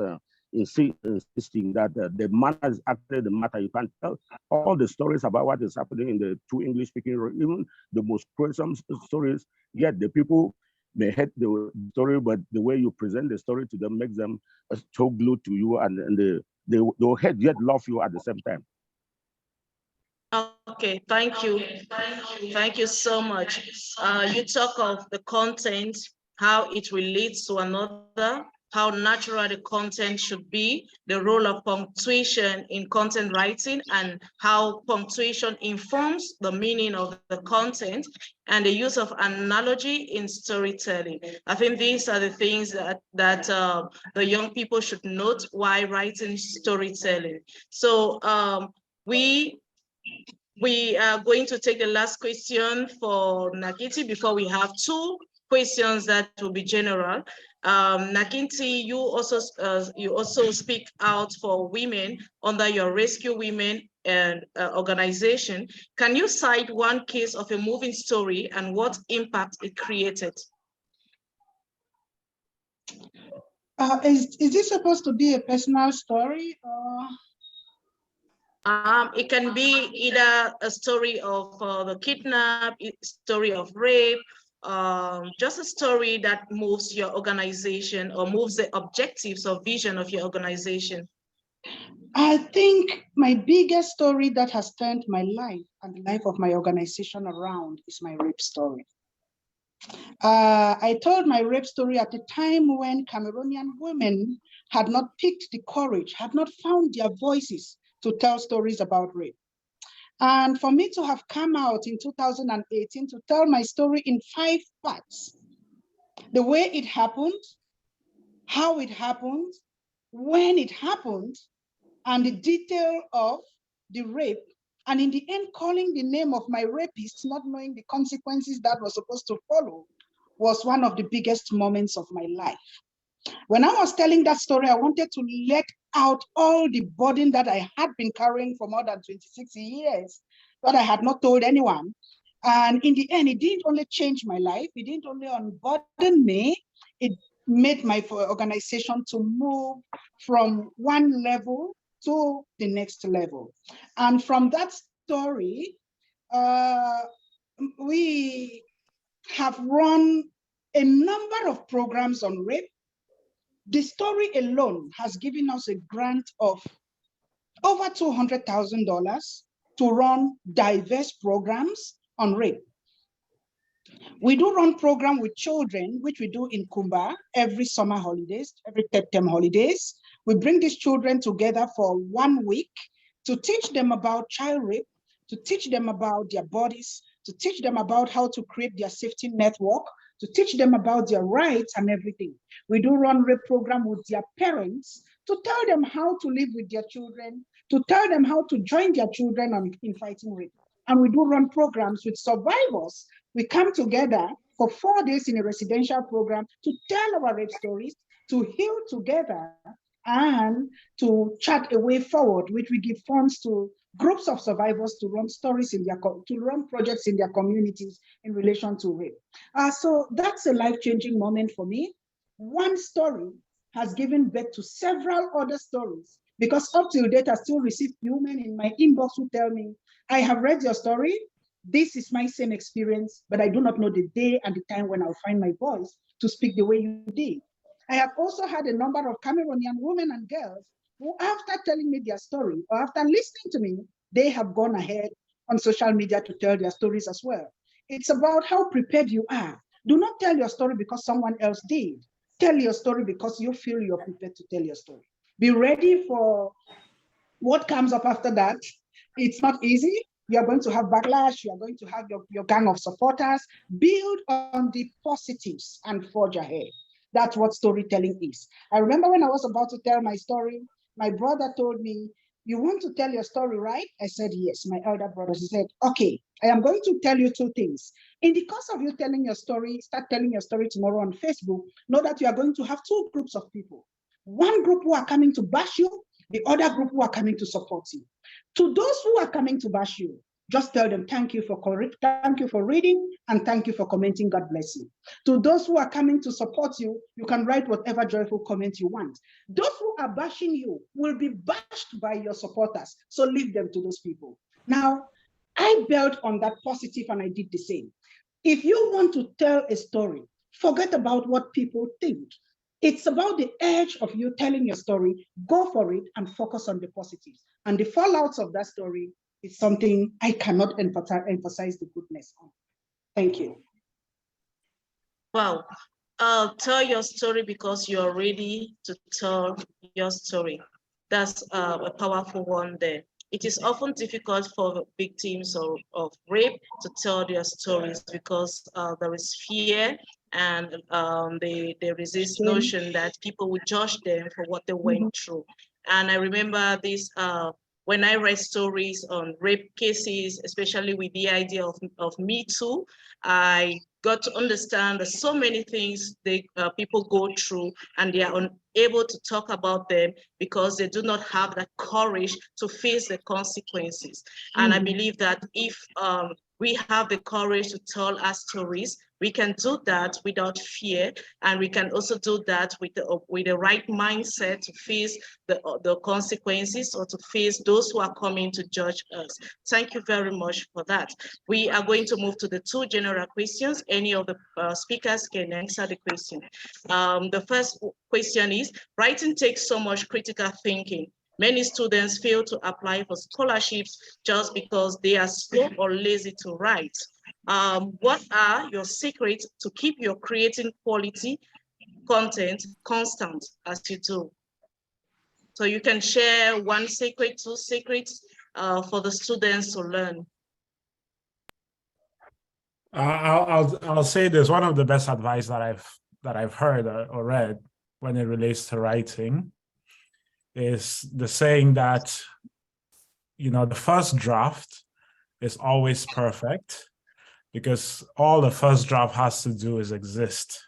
insisting that the matter is actually the matter. You can tell all the stories about what is happening in the two English-speaking, even the most gruesome stories, yet the people may hate the story, but the way you present the story to them makes them so glued to you, and they'll hate yet love you at the same time.
Okay, thank you. Thank you so much. You talk of the content, how it relates to another, how natural the content should be, the role of punctuation in content writing, and how punctuation informs the meaning of the content, and the use of analogy in storytelling. I think these are the things that the young people should note while writing storytelling. So we are going to take the last question for Nakiti before we have two questions that will be general. Nakinti, you also speak out for women under your Rescue Women and organization. Can you cite one case of a moving story and what impact it created?
Is this supposed to be a personal story?
It can be either a story of the kidnap, story of rape, just a story that moves your organization or moves the objectives or vision of your organization.
I think my biggest story that has turned my life and the life of my organization around is my rape story. I told my rape story at a time when Cameroonian women had not picked the courage, had not found their voices to tell stories about rape. And for me to have come out in 2018 to tell my story in 5 parts, the way it happened, how it happened, when it happened, and the detail of the rape, and in the end, calling the name of my rapist, not knowing the consequences that were supposed to follow, was one of the biggest moments of my life. When I was telling that story, I wanted to let out all the burden that I had been carrying for more than 26 years, that I had not told anyone. And in the end, it didn't only change my life, it didn't only unburden me, it made my organization to move from one level to the next level. And from that story, we have run a number of programs on rape. The story alone has given us a grant of over $200,000 to run diverse programs on rape. We do run program with children, which we do in Kumba every summer holidays, every term holidays. We bring these children together for 1 week to teach them about child rape, to teach them about their bodies, to teach them about how to create their safety network, to teach them about their rights and everything. We do run rape program with their parents to tell them how to live with their children, to tell them how to join their children in fighting rape. And we do run programs with survivors. We come together for 4 days in a residential program to tell our rape stories, to heal together, and to chart a way forward, which we give funds to groups of survivors to run stories in to run projects in their communities in relation to rape. So that's a life-changing moment for me. One story has given birth to several other stories, because up till date, I still receive women in my inbox who tell me, I have read your story. This is my same experience, but I do not know the day and the time when I'll find my voice to speak the way you did. I have also had a number of Cameroonian women and girls who, after telling me their story or after listening to me, they have gone ahead on social media to tell their stories as well. It's about how prepared you are. Do not tell your story because someone else did. Tell your story because you feel you're prepared to tell your story. Be ready for what comes up after that. It's not easy. You are going to have backlash. You are going to have your gang of supporters. Build on the positives and forge ahead. That's what storytelling is. I remember when I was about to tell my story, my brother told me, you want to tell your story, right? I said, yes, my elder brother. He said, okay, I am going to tell you 2 things. In the course of you telling your story, start telling your story tomorrow on Facebook, know that you are going to have 2 groups of people. One group who are coming to bash you, the other group who are coming to support you. To those who are coming to bash you, just tell them, thank you for reading, and thank you for commenting, God bless you. To those who are coming to support you, you can write whatever joyful comment you want. Those who are bashing you will be bashed by your supporters, so leave them to those people. Now, I built on that positive and I did the same. If you want to tell a story, forget about what people think. It's about the edge of you telling your story. Go for it and focus on the positives. And the fallouts of that story is something I cannot emphasize the goodness on. Thank you.
Wow. Tell your story because you're ready to tell your story. That's a powerful one there. It is often difficult for victims of rape to tell their stories because there is fear and there is this notion that people will judge them for what they went through. And I remember this when I read stories on rape cases, especially with the idea of Me Too, I got to understand that so many things people go through and they are unable to talk about them because they do not have the courage to face the consequences. And I believe that if we have the courage to tell our stories, we can do that without fear, and we can also do that with the right mindset to face the consequences or to face those who are coming to judge us. Thank you very much for that. We are going to move to the two general questions. Any of the speakers can answer the question. The first question is, writing takes so much critical thinking. Many students fail to apply for scholarships just because they are slow or lazy to write. What are your secrets to keep your creating quality content constant as you do? So you can share one secret, two secrets for the students to learn.
I'll say this. One of the best advice that I've heard or read when it relates to writing is the saying that, you know, the first draft is always perfect because all the first draft has to do is exist.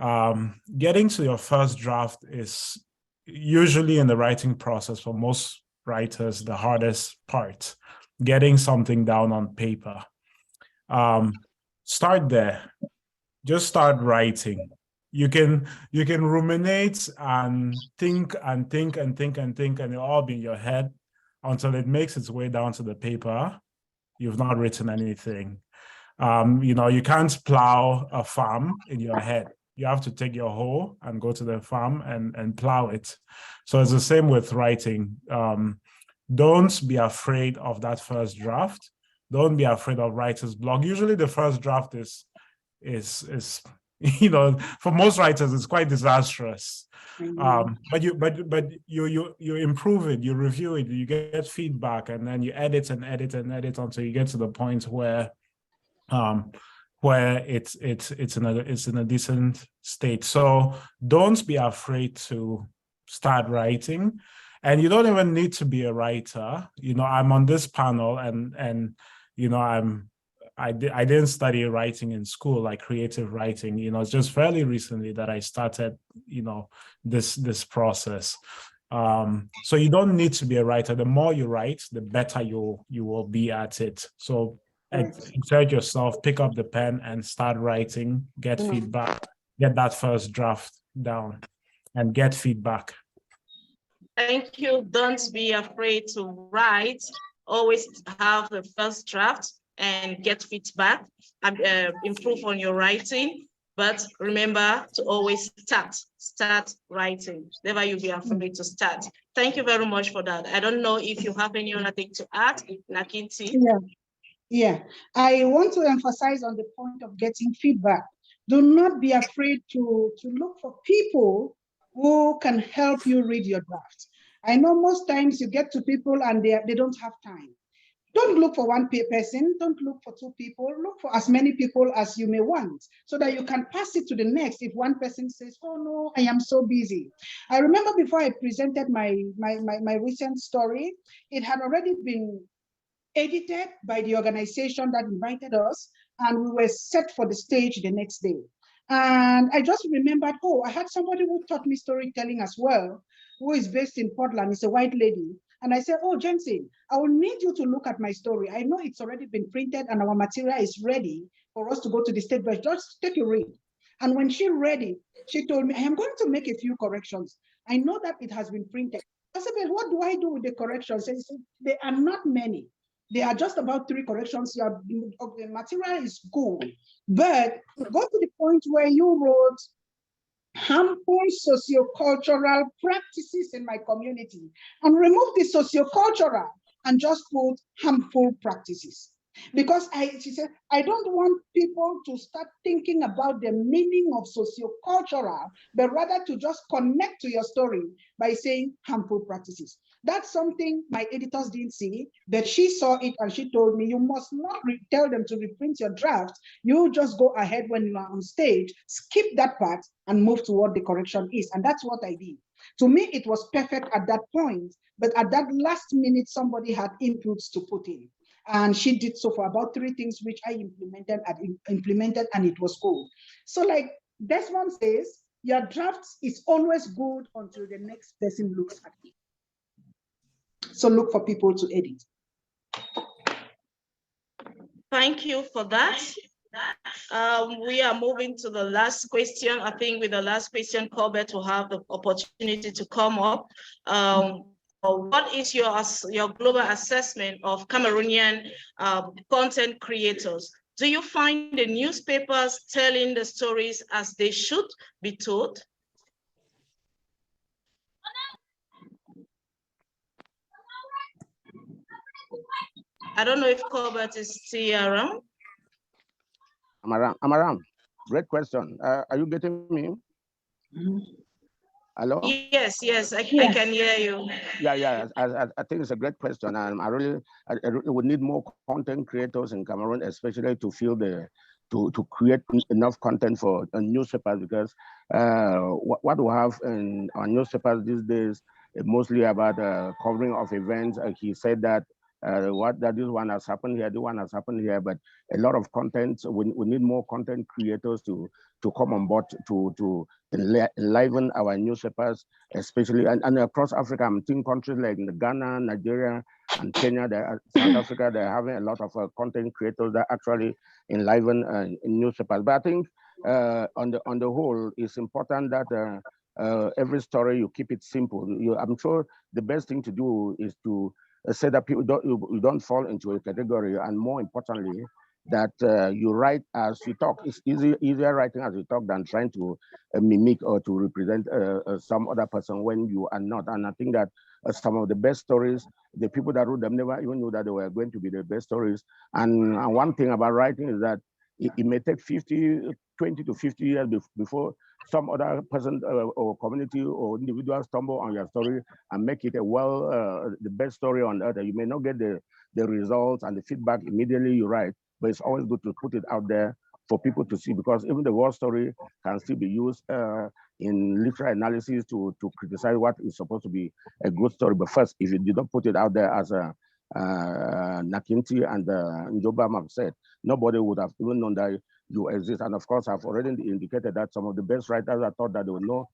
Getting to your first draft is usually in the writing process for most writers the hardest part, getting something down on paper. Start there. Just start writing. You can ruminate and think and think and think and think, and it'll all be in your head until it makes its way down to the paper. You've not written anything. You know, you can't plow a farm in your head. You have to take your hoe and go to the farm and plow it. So it's the same with writing. Don't be afraid of that first draft. Don't be afraid of writer's block. Usually the first draft is you know, for most writers, it's quite disastrous. But you improve it, you review it, you get feedback, and then you edit and edit and edit until you get to the point where it's in a decent state. So don't be afraid to start writing, and you don't even need to be a writer. You know, I'm on this panel, and you know, I didn't study writing in school, like creative writing. You know, it's just fairly recently that I started, you know, this process. So you don't need to be a writer. The more you write, the better you will be at it. So exert yourself, pick up the pen and start writing, get feedback, get that first draft down and get feedback.
Thank you. Don't be afraid to write. Always have the first draft and get feedback, improve on your writing. But remember to always start writing. Never you be afraid to start. Thank you very much for that. I don't know if you have any other thing to add, Nakinti.
Yeah, I want to emphasize on the point of getting feedback. Do not be afraid to look for people who can help you read your draft. I know most times you get to people and they don't have time. Don't look for one person, don't look for two people, look for as many people as you may want so that you can pass it to the next if one person says, oh no, I am so busy. I remember before I presented my recent story, it had already been edited by the organization that invited us, and we were set for the stage the next day. And I just remembered, oh, I had somebody who taught me storytelling as well, who is based in Portland. It's a white lady. And I said, oh, Jensen, I will need you to look at my story. I know it's already been printed and our material is ready for us to go to the stage, but just take a read. And when she read it, she told me, I am going to make a few corrections. I know that it has been printed. I said, but what do I do with the corrections? She said, there are not many. There are just about 3 corrections. The material is good, but go to the point where you wrote harmful sociocultural practices in my community and remove the sociocultural and just put harmful practices. Because she said, I don't want people to start thinking about the meaning of sociocultural, but rather to just connect to your story by saying harmful practices. That's something my editors didn't see, but she saw it and she told me, you must not tell them to reprint your draft. You just go ahead when you are on stage, skip that part and move to what the correction is. And that's what I did. To me, it was perfect at that point, but at that last minute, somebody had inputs to put in. And she did so for about 3 things, which I implemented and it was cool. So like Desmond says, your draft is always good until the next person looks at it. So look for people to edit.
Thank you for that. We are moving to the last question. I think with the last question, Colbert will have the opportunity to come up. What is your global assessment of Cameroonian content creators? Do you find the newspapers telling the stories as they should be told? I don't know if Colbert is still around.
I'm around. Great question. Are you getting me? Hello?
Yes, I can hear you.
Yeah. I think it's a great question. And I really would need more content creators in Cameroon, especially to feel to create enough content for newspapers, because what we have in our newspapers these days is mostly about covering of events. He said that this one has happened here, this one has happened here, but a lot of content. We need more content creators to come on board to enliven our newspapers, especially and across Africa. I'm thinking countries like Ghana, Nigeria, and Kenya, South Africa. They're having a lot of content creators that actually enliven newspapers. But I think on the whole, it's important that every story you keep it simple. I'm sure the best thing to do is to say that people don't fall into a category, and more importantly, that you write as you talk. It's easier writing as you talk than trying to mimic or to represent some other person when you are not. And I think that some of the best stories, the people that wrote them never even knew that they were going to be the best stories. And one thing about writing is that it may take 20 to 50 years before some other person or community or individual stumble on your story and make it the best story on earth. You may not get the results and the feedback immediately you write, but it's always good to put it out there for people to see, because even the worst story can still be used in literary analysis to criticize what is supposed to be a good story. But first, if you did not put it out there as Nakinti and Ndibe have said, nobody would have even known that you exist. And of course, I've already indicated that some of the best writers, I thought that they will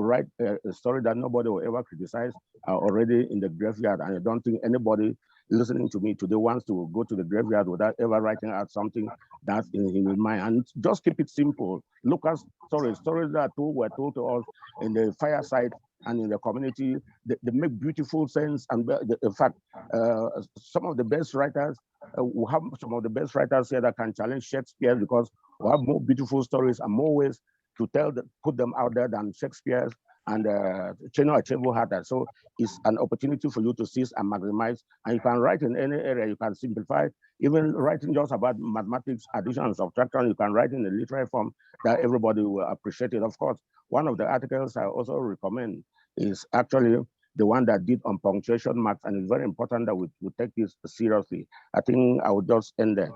write a story that nobody will ever criticize, are already in the graveyard. And I don't think anybody listening to me today wants to go to the graveyard without ever writing out something that's in his mind. And just keep it simple. Look at stories that were told to us in the fireside and in the community. They make beautiful sense. And in fact, some of the best writers, we have some of the best writers here that can challenge Shakespeare, because we have more beautiful stories and more ways to put them out there than Shakespeare's and Chinua Achebe had that. So it's an opportunity for you to seize and maximize. And you can write in any area. You can simplify. Even writing just about mathematics, addition and subtraction, you can write in a literary form that everybody will appreciate it. Of course, one of the articles I also recommend is actually the one that did on punctuation marks, and it's very important that we take this seriously. I think I will just end there.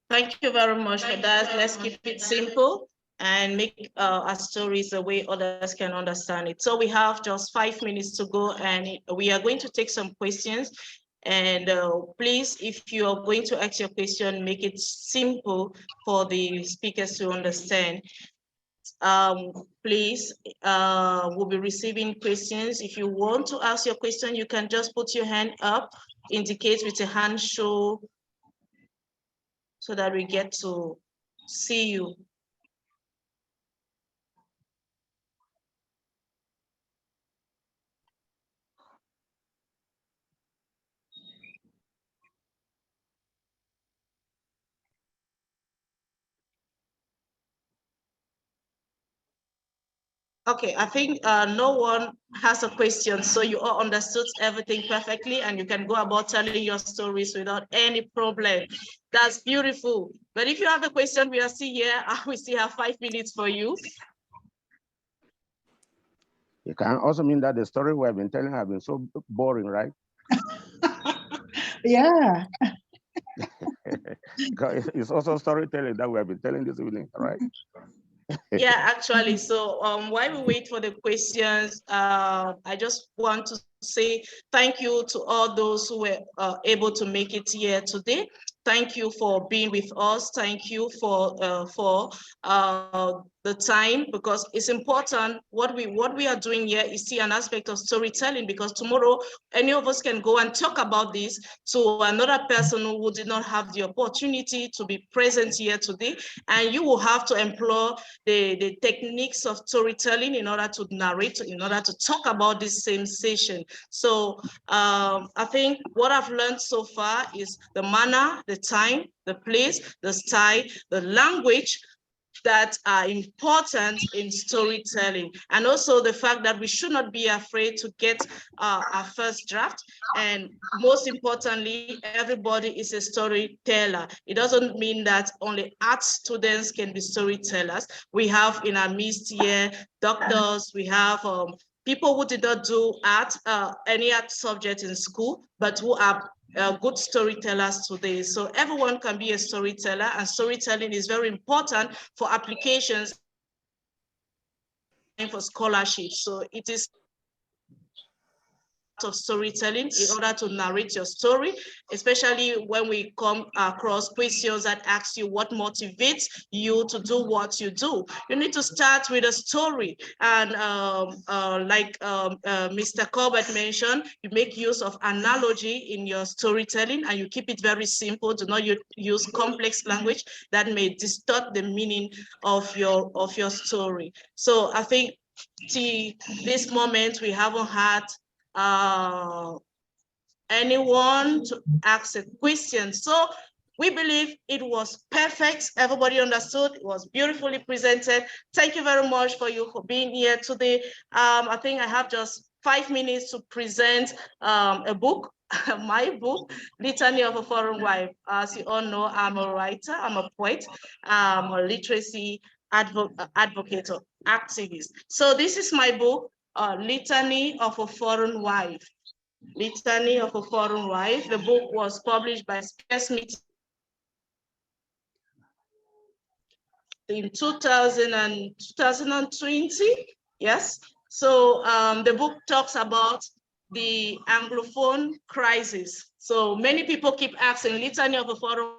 Thank you very much for that. Let's keep it simple and make our stories the way others can understand it. So we have just 5 minutes to go, and we are going to take some questions. And please, if you are going to ask your question, make it simple for the speakers to understand. Please, we'll be receiving questions. If you want to ask your question, you can just put your hand up, indicate with a hand show, so that we get to see you. Okay, I think no one has a question, so you all understood everything perfectly, and you can go about telling your stories without any problem. That's beautiful. But if you have a question, we are still here. We still have 5 minutes for you.
It can also mean that the story we have been telling have been so boring, right?
Yeah.
It's also storytelling that we have been telling this evening, right?
Yeah, actually. So while we wait for the questions, I just want to say thank you to all those who were able to make it here today. Thank you for being with us. Thank you for the time, because it's important. What we are doing here is see an aspect of storytelling, because tomorrow any of us can go and talk about this to another person who did not have the opportunity to be present here today, and you will have to employ the techniques of storytelling in order to narrate, in order to talk about this same session. So I think what I've learned so far is the manner, the time, the place, the style, the language that are important in storytelling, and also the fact that we should not be afraid to get our first draft. And most importantly, everybody is a storyteller. It doesn't mean that only art students can be storytellers. We have in our midst here doctors, we have people who did not do art, any art subject in school, but who are good storytellers today. So everyone can be a storyteller, and storytelling is very important for applications and for scholarships. So it is of storytelling in order to narrate your story, especially when we come across questions that ask you what motivates you to do what you do. You need to start with a story, and like Mr. Corbett mentioned, you make use of analogy in your storytelling, and you keep it very simple. Do not use complex language that may distort the meaning of your story. So I think till this moment we haven't had anyone to ask a question. So we believe it was perfect. Everybody understood. It was beautifully presented. Thank you very much for being here today. I think I have just 5 minutes to present a book, my book, Litany of a Foreign Wife. As you all know, I'm a writer, I'm a poet, I'm a literacy advocate or activist. So this is my book, Litany of a Foreign Wife. Litany of a Foreign Wife. The book was published by Smith in 2020. Yes. So the book talks about the Anglophone crisis. So many people keep asking, Litany of a Foreign.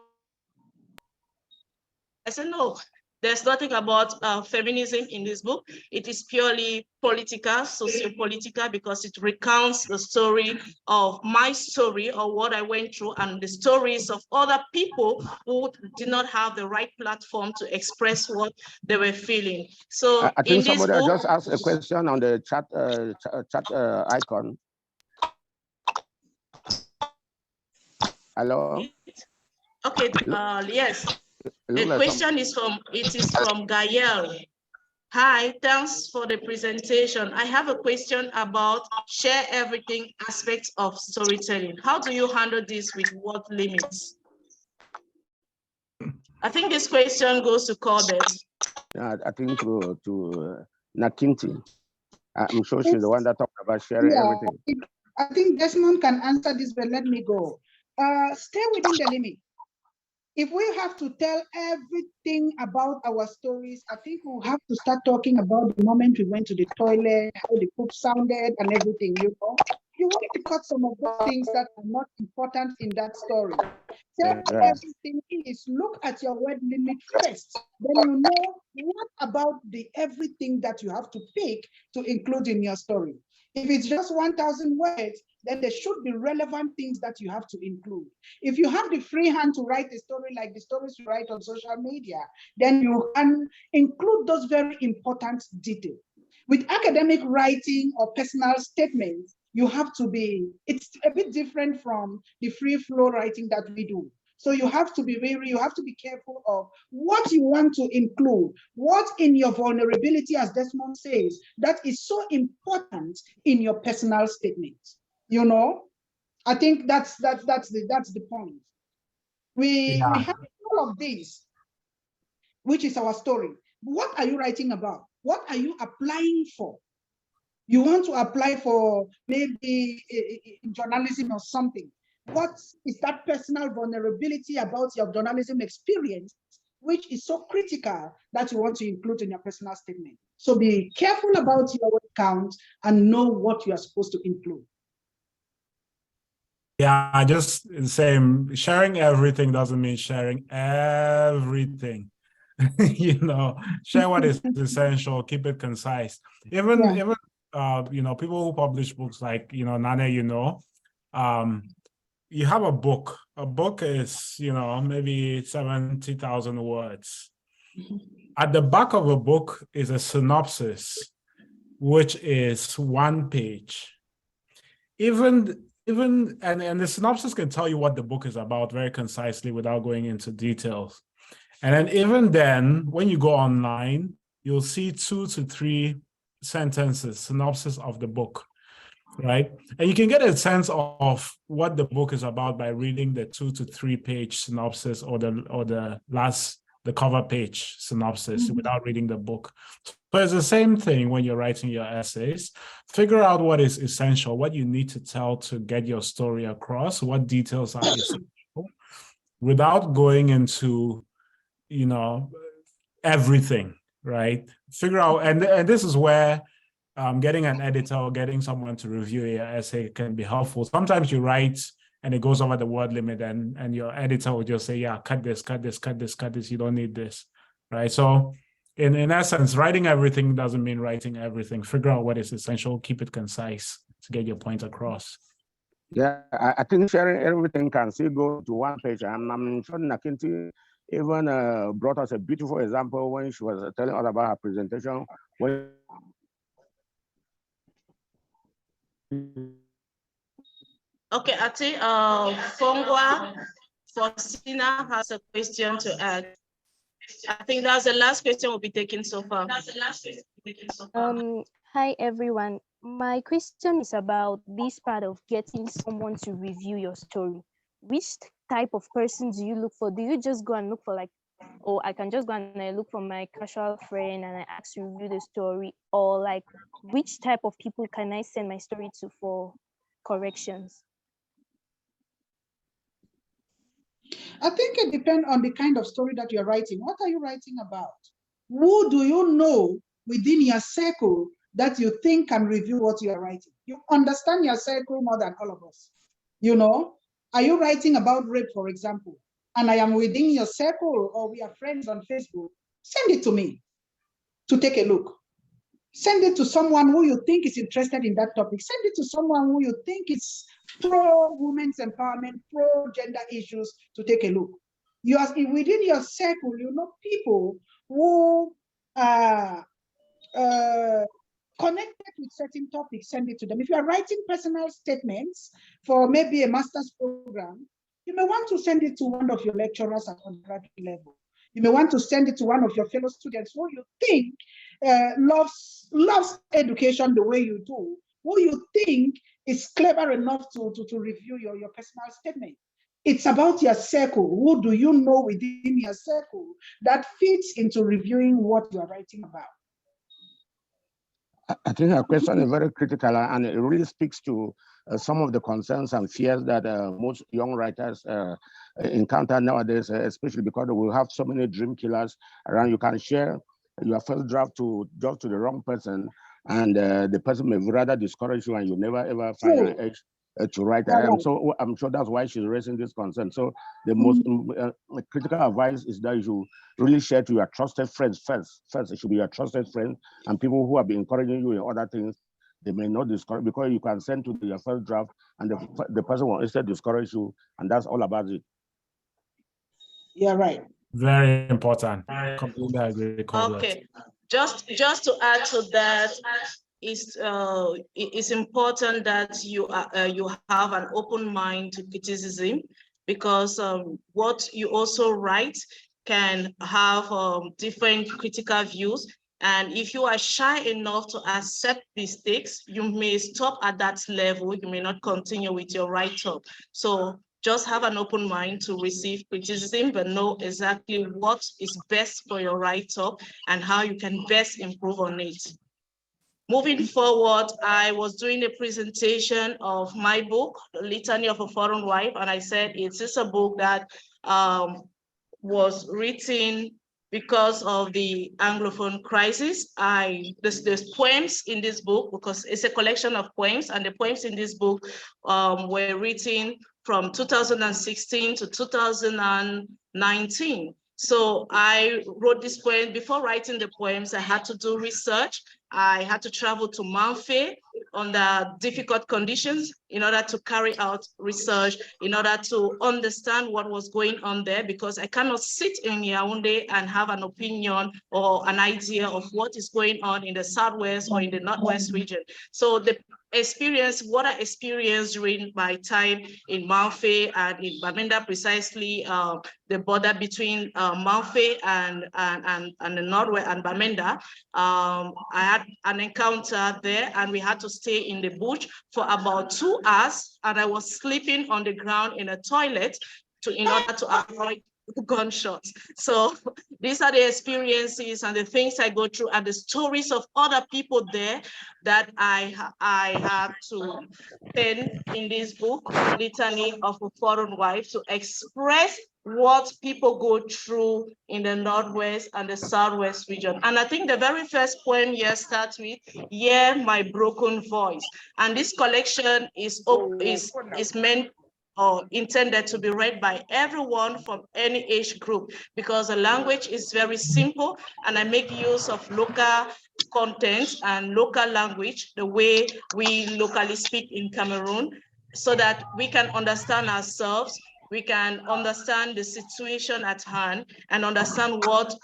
I said, no, there's nothing about feminism in this book. It is purely political, socio-political, because it recounts the story of my story, or what I went through, and the stories of other people who did not have the right platform to express what they were feeling. So
I think somebody
book,
just asked a question on the chat icon. Hello?
Okay, yes. The question is from Gael. Hi, thanks for the presentation. I have a question about share everything aspects of storytelling. How do you handle this with word limits? I think this question goes to Corbett.
I think to Nakinti. I'm sure she's the one that talked about sharing everything.
I think Desmond can answer this, but let me go. Stay within the limit. If we have to tell everything about our stories, I think we'll have to start talking about the moment we went to the toilet, how the poop sounded, and everything. You know, you want to cut some of those things that are not important in that story. Tell everything is. Look at your word limit first. Then you know what about the everything that you have to pick to include in your story. If it's just 1,000 words, then there should be relevant things that you have to include. If you have the free hand to write a story like the stories you write on social media, then you can include those very important details. With academic writing or personal statements, you have to be, it's a bit different from the free flow writing that we do. So you have to be wary, you have to be careful of what you want to include, what in your vulnerability, as Desmond says, that is so important in your personal statement. You know, I think that's the point. We have all of this, which is our story. What are you writing about? What are you applying for? You want to apply for maybe journalism or something. What is that personal vulnerability about your journalism experience, which is so critical that you want to include in your personal statement? So be careful about your word count and know what you are supposed to include.
Yeah, just the same. Sharing everything doesn't mean sharing everything. You know, share what is essential, keep it concise. Even you know, people who publish books like, you know, Nane, you know, you have a book. A book is, you know, maybe 70,000 words. At the back of a book is a synopsis, which is 1 page. And the synopsis can tell you what the book is about very concisely without going into details. And then even then, when you go online, you'll see 2 to 3 sentences, synopsis of the book, right? And you can get a sense of what the book is about by reading the 2 to 3 page synopsis or the cover page synopsis without reading the book. So it's the same thing when you're writing your essays. Figure out what is essential, what you need to tell to get your story across, what details are essential, without going into, you know, everything, right? Figure out, and this is where getting an editor or getting someone to review your essay can be helpful. Sometimes you write and it goes over the word limit, and your editor will just say, yeah, cut this, you don't need this, right? So in essence, writing everything doesn't mean writing everything. Figure out what is essential, keep it concise to get your point across.
Yeah, I think sharing everything can still go to 1 page. And I'm sure Nakinti even brought us a beautiful example when she was telling us about her presentation.
Okay, Ati, Fongwa Faustina has a question to add. I think that's the last question we'll be taking so far.
Hi, everyone. My question is about this part of getting someone to review your story. Which type of person do you look for? Do you just go and look for like, oh, I can just go and I look for my casual friend and I ask to review the story? Or like, which type of people can I send my story to for corrections?
I think it depends on the kind of story that you're writing. What are you writing about? Who do you know within your circle that you think can review what you are writing? You understand your circle more than all of us. You know, are you writing about rape, for example, and I am within your circle or we are friends on Facebook? Send it to me to take a look. Send it to someone who you think is interested in that topic. Send it to someone who you think is pro women's empowerment, pro gender issues to take a look. You are within your circle, you know, people who are connected with certain topics, send it to them. If you are writing personal statements for maybe a master's program, you may want to send it to one of your lecturers at undergraduate level. You may want to send it to one of your fellow students who you think loves education the way you do, who you think is clever enough to review your personal statement. It's about your circle. Who do you know within your circle that fits into reviewing what you're writing about?
I think her question is very critical, and it really speaks to some of the concerns and fears that most young writers encounter nowadays, especially because we have so many dream killers around. You can share your first draft to the wrong person, and the person may rather discourage you, and you never ever find an edge to write. So I'm sure that's why she's raising this concern. So the most critical advice is that you should really share to your trusted friends first. First, it should be your trusted friends and people who have been encouraging you in other things. They may not discourage, because you can send to your first draft and the person will instead discourage you, and that's all about it.
Yeah, right.
Very important. Completely agree.
Okay, just to add to that, it's important that you have an open mind to criticism, because what you also write can have different critical views. And if you are shy enough to accept mistakes, you may stop at that level. You may not continue with your write-up. So just have an open mind to receive criticism, but know exactly what is best for your write-up and how you can best improve on it. Moving forward, I was doing a presentation of my book, The Litany of a Foreign Wife, and I said it is a book that was written because of the Anglophone crisis. There's poems in this book because it's a collection of poems, and the poems in this book were written from 2016 to 2019. So I wrote this poem. Before writing the poems, I had to do research. I had to travel to Manfe under difficult conditions in order to carry out research, in order to understand what was going on there, because I cannot sit in Yaounde and have an opinion or an idea of what is going on in the Southwest or in the Northwest region. So the experience, what I experienced during my time in Manfe and in Bamenda, precisely the border between Manfe and the Northwest and Bamenda, I had an encounter there, and we had to stay in the bush for about 2 hours, and I was sleeping on the ground in a toilet in order to avoid gunshots. So these are the experiences and the things I go through and the stories of other people there that I have to pen in this book, Litany of a Foreign Wife, to express what people go through in the Northwest and the Southwest region. And I think the very first poem here starts with, "Hear My Broken Voice." And this collection is meant or intended to be read by everyone from any age group, because the language is very simple, and I make use of local content and local language, the way we locally speak in Cameroon, so that we can understand ourselves, we can understand the situation at hand, and understand what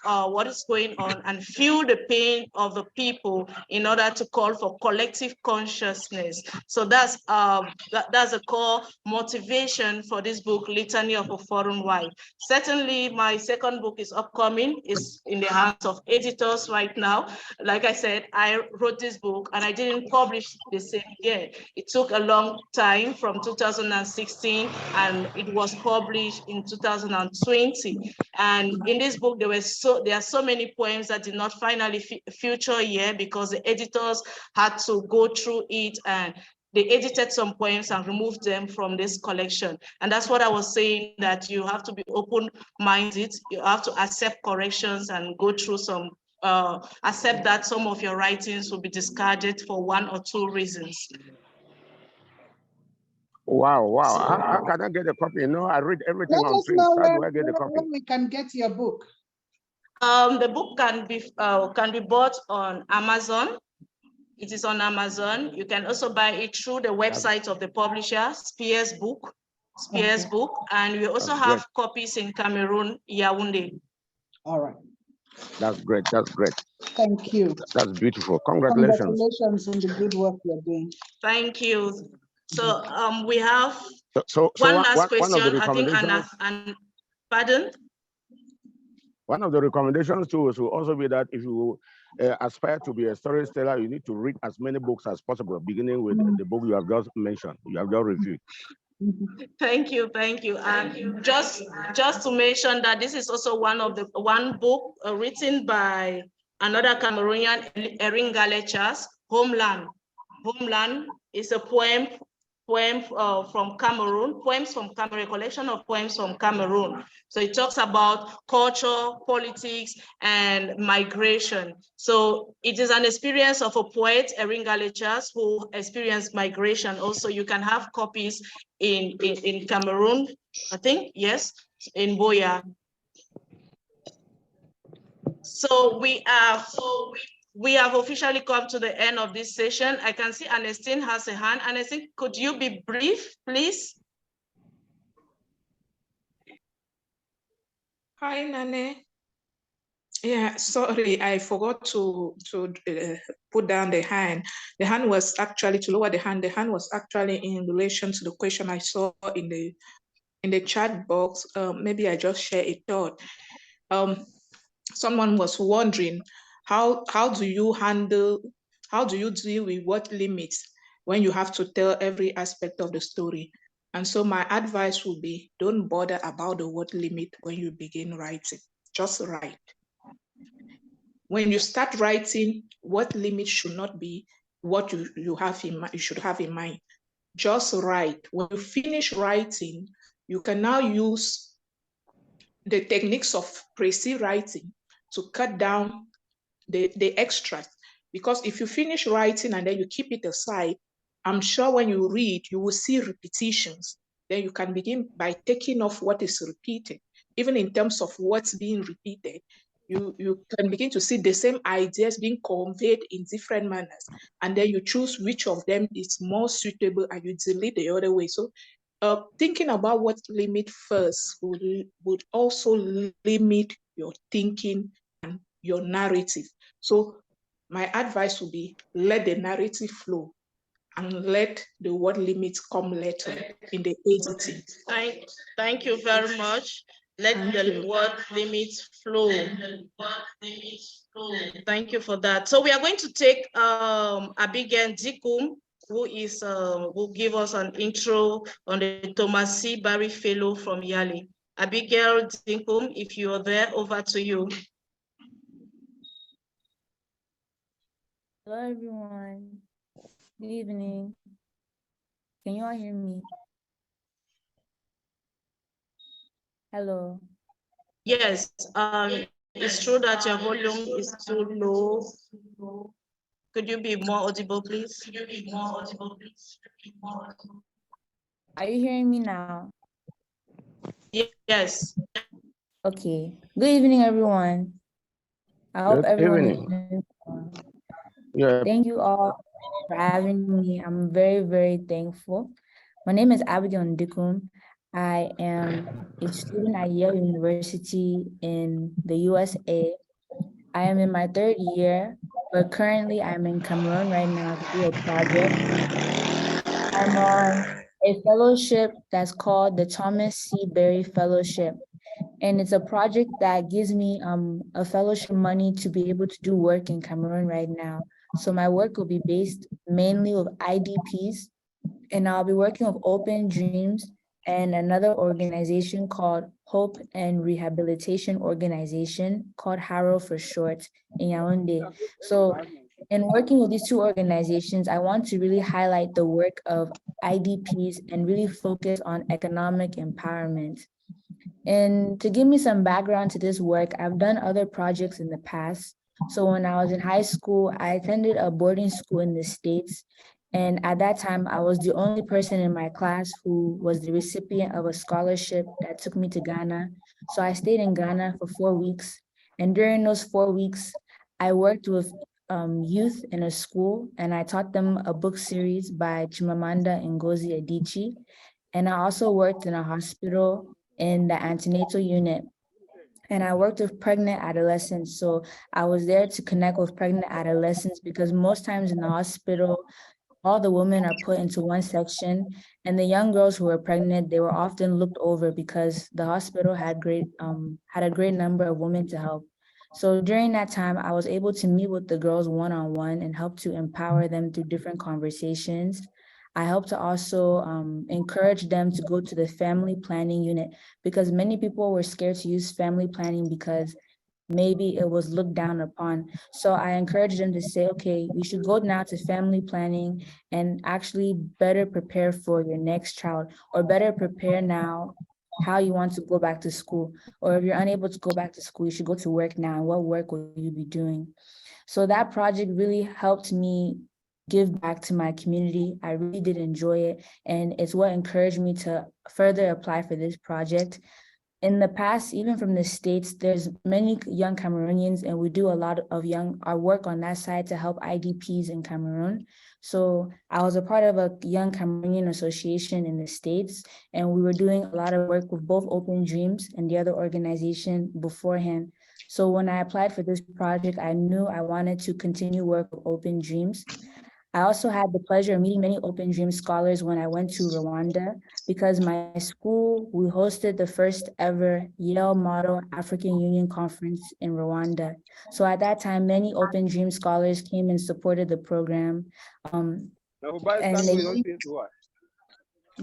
is going on, and feel the pain of the people in order to call for collective consciousness. So that's a core motivation for this book, Litany of a Foreign Wife. Certainly, my second book is upcoming, is in the hands of editors right now. Like I said, I wrote this book and I didn't publish the same year. It took a long time, from 2016, and it was published in 2020. And in this book, there are so many poems that did not finally feature here, because the editors had to go through it, and they edited some poems and removed them from this collection. And that's what I was saying, that you have to be open-minded. You have to accept corrections and go through some, accept that some of your writings will be discarded for 1 or 2 reasons.
Wow. How can I get a copy? You know, I read everything
Let
on
us
print.
know
How do I get a copy?
when we can get your book.
The book can be bought on Amazon. It is on Amazon. You can also buy it through the website of the publisher, Spears Book, and we also have copies in Cameroon, Yaounde.
All right.
That's great.
Thank you.
That's beautiful. Congratulations.
Congratulations on the good work you're doing.
Thank you. So we have
one
last question,
one of the recommendations,
I think, pardon?
One of the recommendations too will also be that if you aspire to be a storyteller, you need to read as many books as possible, beginning with the book you have just mentioned, you have just reviewed.
Thank you. And just to mention that this is also one book written by another Cameroonian, Ignatius, Homeland. Homeland is a poem from Cameroon, a collection of poems from Cameroon. So it talks about culture, politics, and migration. So it is an experience of a poet, Ignatius, who experienced migration. Also, you can have copies in Cameroon, I think, yes, in Boya. So we have officially come to the end of this session. I can see Ernestine has a hand. Ernestine, could you be brief, please?
Hi, Nane. Yeah, sorry, I forgot to put down the hand. The hand was actually, to lower the hand was actually in relation to the question I saw in the in the chat box, maybe I just share a thought. Someone was wondering, how do you deal with what limits when you have to tell every aspect of the story? And so my advice would be, don't bother about the word limit when you begin writing. Just write. When you start writing, what limit should not be what you should have in mind. Just write. When you finish writing, you can now use the techniques of précis writing to cut down the extras. Because if you finish writing and then you keep it aside, I'm sure when you read, you will see repetitions. Then you can begin by taking off what is repeated. Even in terms of what's being repeated, you can begin to see the same ideas being conveyed in different manners. And then you choose which of them is more suitable and you delete the other way. So thinking about what limit first would also limit your thinking and your narrative. So my advice would be, let the narrative flow and let the word limits come later in the editing.
Thank you very much. Let the word limits flow. Thank you for that. So we are going to take Abigail Dikum, who give us an intro on the Thomas C. Barry Fellow from Yale. Abigail Dikum, if you are there, over to you.
Hello, everyone. Good evening. Can you all hear me? Hello.
Yes, it's true that your volume is too low. Could you be more audible, please?
Are you hearing me now?
Yes.
Okay. Good evening, everyone. I hope everyone is doing well.
Yeah.
Thank you all for having me. I'm very, very thankful. My name is Abigail Ndikum. I am a student at Yale University in the USA. I am in my 3rd year, but currently I'm in Cameroon right now to do a project. I'm on a fellowship that's called the Thomas C. Barry Fellowship. And it's a project that gives me a fellowship money to be able to do work in Cameroon right now. So my work will be based mainly with IDPs, and I'll be working with Open Dreams and another organization called Hope and Rehabilitation Organization, called HARO for short, in Yaounde. So in working with these 2 organizations, I want to really highlight the work of IDPs and really focus on economic empowerment. And to give me some background to this work, I've done other projects in the past. So when I was in high school, I attended a boarding school in the States. And at that time, I was the only person in my class who was the recipient of a scholarship that took me to Ghana. So I stayed in Ghana for 4 weeks. And during those 4 weeks, I worked with youth in a school, and I taught them a book series by Chimamanda Ngozi Adichie. And I also worked in a hospital in the antenatal unit. And I worked with pregnant adolescents. So I was there to connect with pregnant adolescents because most times in the hospital, all the women are put into one section, and the young girls who were pregnant, they were often looked over because the hospital had a great number of women to help. So during that time, I was able to meet with the girls one-on-one and help to empower them through different conversations. I helped to also encourage them to go to the family planning unit because many people were scared to use family planning because maybe it was looked down upon. So I encouraged them to say, okay, you should go now to family planning and actually better prepare for your next child, or better prepare now how you want to go back to school. Or if you're unable to go back to school, you should go to work now. And what work will you be doing? So that project really helped me give back to my community. I really did enjoy it. And it's what encouraged me to further apply for this project. In the past, even from the States, there's many young Cameroonians, and we do a lot of our work on that side to help IDPs in Cameroon. So I was a part of a Young Cameroonian Association in the States, and we were doing a lot of work with both Open Dreams and the other organization beforehand. So when I applied for this project, I knew I wanted to continue work with Open Dreams. I also had the pleasure of meeting many Open Dream scholars when I went to Rwanda, because my school, we hosted the first ever Yale Model African Union Conference in Rwanda. So at that time, many Open Dream scholars came and supported the program. And they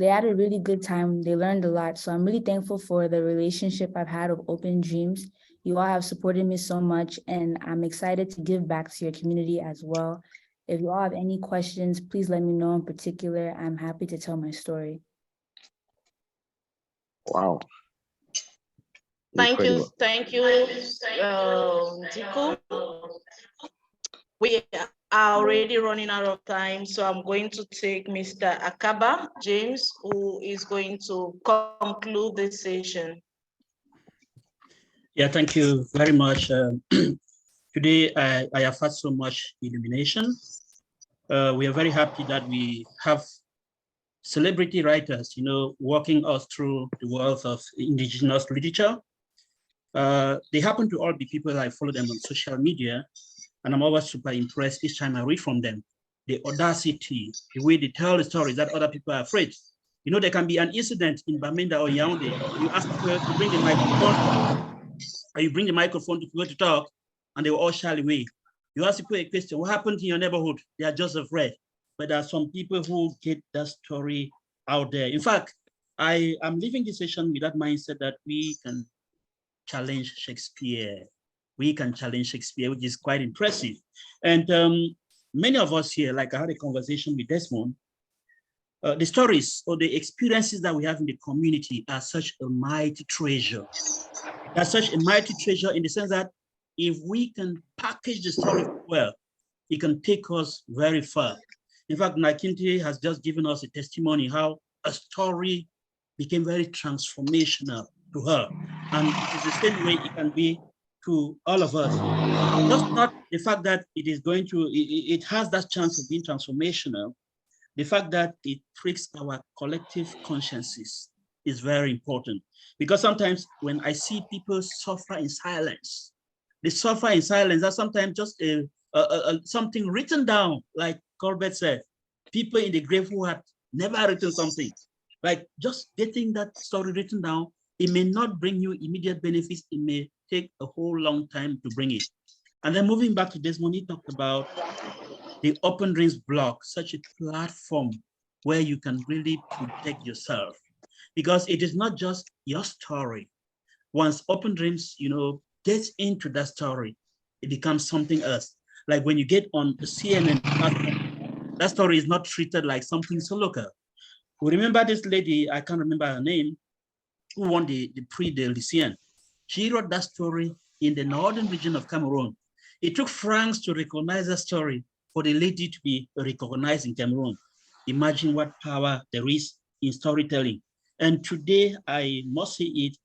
had a really good time. They learned a lot. So I'm really thankful for the relationship I've had with Open Dreams. You all have supported me so much, and I'm excited to give back to your community as well. If you all have any questions, please let me know in particular. I'm happy to tell my story.
Wow.
Thank
Incredible.
you, Zico. We are already running out of time, so I'm going to take Mr. Akaba James, who is going to conclude this session.
Yeah, thank you very much. Today, I have had so much illumination. We are very happy that we have celebrity writers, walking us through the world of indigenous literature. They happen to all be people I follow them on social media, and I'm always super impressed each time I read from them. The audacity, the way they tell the stories that other people are afraid. There can be an incident in Bamenda or Yaounde. You ask people to bring the microphone, or you bring the microphone to people to talk, and they will all shy away. You ask people a question, what happened in your neighborhood? They are just afraid. But there are some people who get that story out there. In fact, I am leaving this session with that mindset that we can challenge Shakespeare. We can challenge Shakespeare, which is quite impressive. And many of us here, like I had a conversation with Desmond, the stories or the experiences that we have in the community are such a mighty treasure. They're such a mighty treasure in the sense that if we can package the story well, it can take us very far. In fact, Nakinti has just given us a testimony how a story became very transformational to her. And it is the same way it can be to all of us. Just not the fact that it has that chance of being transformational, the fact that it pricks our collective consciences is very important. Because sometimes when I see people suffer in silence, they suffer in silence. That's sometimes just something written down, like Corbett said, people in the grave who had never written something. Like just getting that story written down, it may not bring you immediate benefits. It may take a whole long time to bring it. And then moving back to Desmond, he talked about the Open Dreams blog, such a platform where you can really protect yourself, because it is not just your story. Once Open Dreams, gets into that story, it becomes something else. Like when you get on the CNN platform, that story is not treated like something so local. We remember this lady, I can't remember her name, who won the Prix de Lycéen. She wrote that story in the northern region of Cameroon. It took France to recognize that story for the lady to be recognized in Cameroon. Imagine what power there is in storytelling. And today, I must say it,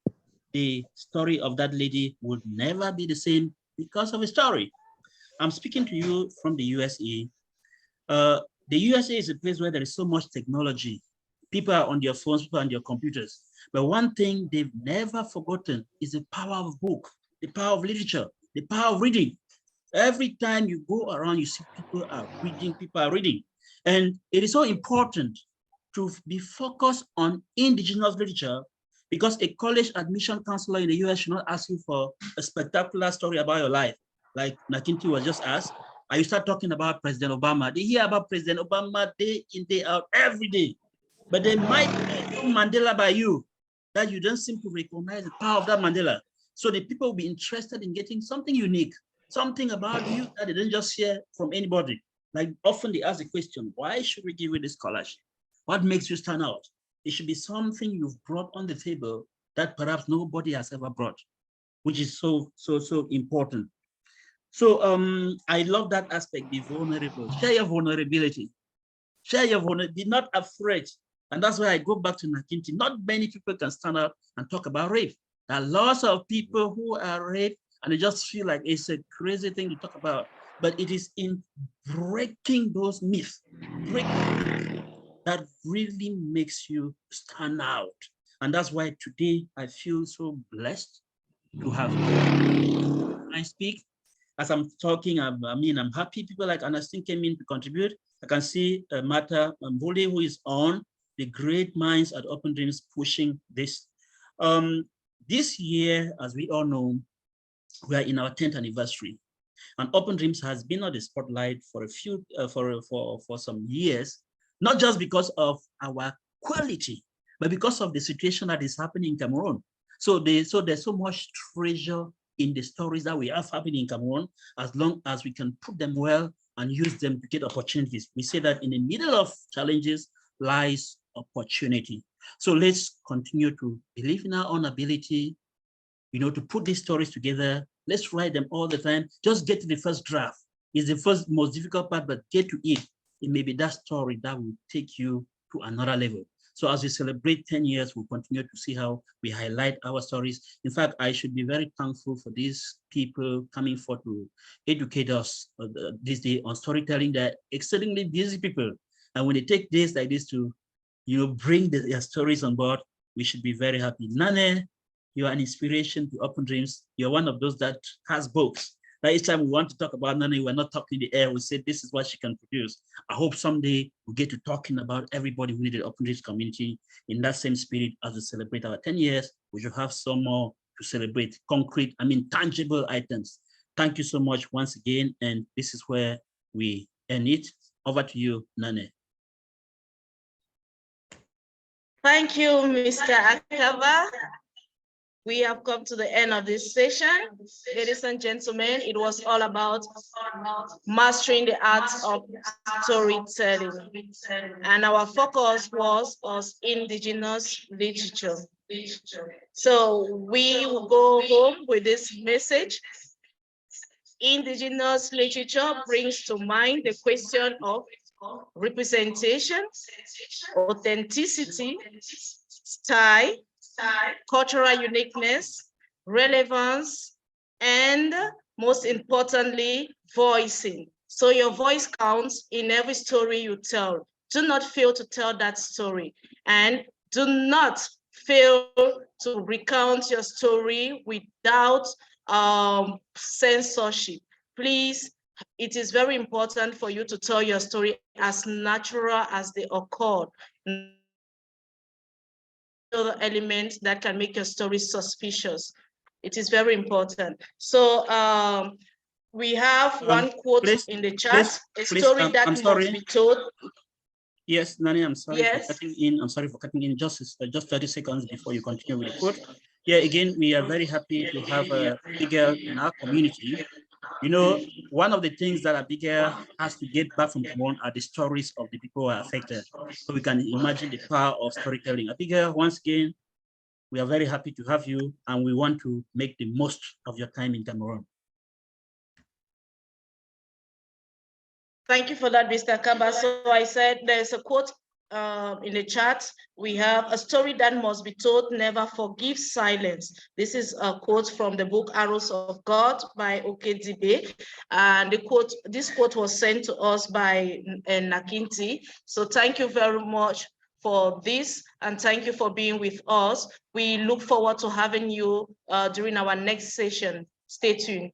the story of that lady would never be the same because of a story. I'm speaking to you from the USA. The USA is a place where there is so much technology. People are on their phones, people are on their computers. But one thing they've never forgotten is the power of book, the power of literature, the power of reading. Every time you go around, you see people are reading. And it is so important to be focused on indigenous literature, because a college admission counselor in the US should not ask you for a spectacular story about your life. Like Nakinti was just asked, you start talking about President Obama. They hear about President Obama day in, day out, every day. But they might do Mandela by you, that you don't seem to recognize the power of that Mandela. So the people will be interested in getting something unique, something about you that they didn't just hear from anybody. Like often they ask the question, why should we give you this scholarship? What makes you stand out? It should be something you've brought on the table that perhaps nobody has ever brought, which is so important. So I love that aspect, be vulnerable. Share your vulnerability. Share your vulnerability, be not afraid. And that's why I go back to Nakinti. Not many people can stand up and talk about rape. There are lots of people who are raped and they just feel like it's a crazy thing to talk about. But it is in breaking those myths, that really makes you stand out. And that's why today I feel so blessed to have I speak. As I'm talking, I'm happy people like Ernestine came in to contribute. I can see Martha Mbuli, who is on, the great minds at Open Dreams pushing this. This year, as we all know, we are in our 10th anniversary. And Open Dreams has been on the spotlight for a few, for some years, not just because of our quality, but because of the situation that is happening in Cameroon. So there's so much treasure in the stories that we have happening in Cameroon, as long as we can put them well and use them to get opportunities. We say that in the middle of challenges lies opportunity. So let's continue to believe in our own ability, to put these stories together. Let's write them all the time. Just get to the first draft. It's the first most difficult part, but get to it. It may be that story that will take you to another level. So as we celebrate 10 years, we'll continue to see how we highlight our stories. In fact, I should be very thankful for these people coming forth to educate us this day on storytelling. They're exceedingly busy people. And when they take days like this to, bring their stories on board, we should be very happy. Nane, you are an inspiration to Open Dreams. You're one of those that has books. That each time we want to talk about Nane, we're not talking in the air. We say this is what she can produce. I hope someday we get to talking about everybody who needed Open Dreams community in that same spirit as we celebrate our 10 years. We should have some more to celebrate, concrete, tangible items. Thank you so much once again. And this is where we end it. Over to you, Nane.
Thank you, Mr. Akava. We have come to the end of this session. Ladies and gentlemen, it was all about mastering the art of storytelling. And our focus was on indigenous literature. So we will go home with this message. Indigenous literature brings to mind the question of representation, authenticity, style, cultural uniqueness, relevance, and most importantly, voicing. So your voice counts in every story you tell. Do not fail to tell that story, and do not fail to recount your story without censorship. Please, it is very important for you to tell your story as natural as they occurred. Other elements that can make your story suspicious. It is very important. So we have one quote in the chat, a story that must be told.
Yes, Nani, I'm sorry
yes.
for cutting in. I'm sorry for cutting in just 30 seconds before you continue with the quote. Yeah, again, we are very happy to have a Abigail in our community. One of the things that Abigail has to get back from Cameroon are the stories of the people who are affected. So we can imagine the power of storytelling. Abigail, once again, we are very happy to have you, and we want to make the most of your time in Cameroon.
Thank you for that, Mr. Kaba. So I said there's a quote in the chat. We have a story that must be told, never forgive silence. This is a quote from the book Arrows of God by Okey Ndibe. And this quote was sent to us by Nakinti. So thank you very much for this, and thank you for being with us. We look forward to having you during our next session. Stay tuned.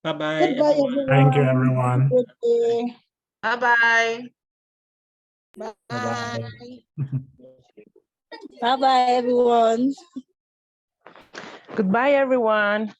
Bye-bye.
Goodbye, everyone.
Thank you, everyone.
Bye-bye.
Bye-bye.
Bye-bye, everyone.
Goodbye, everyone.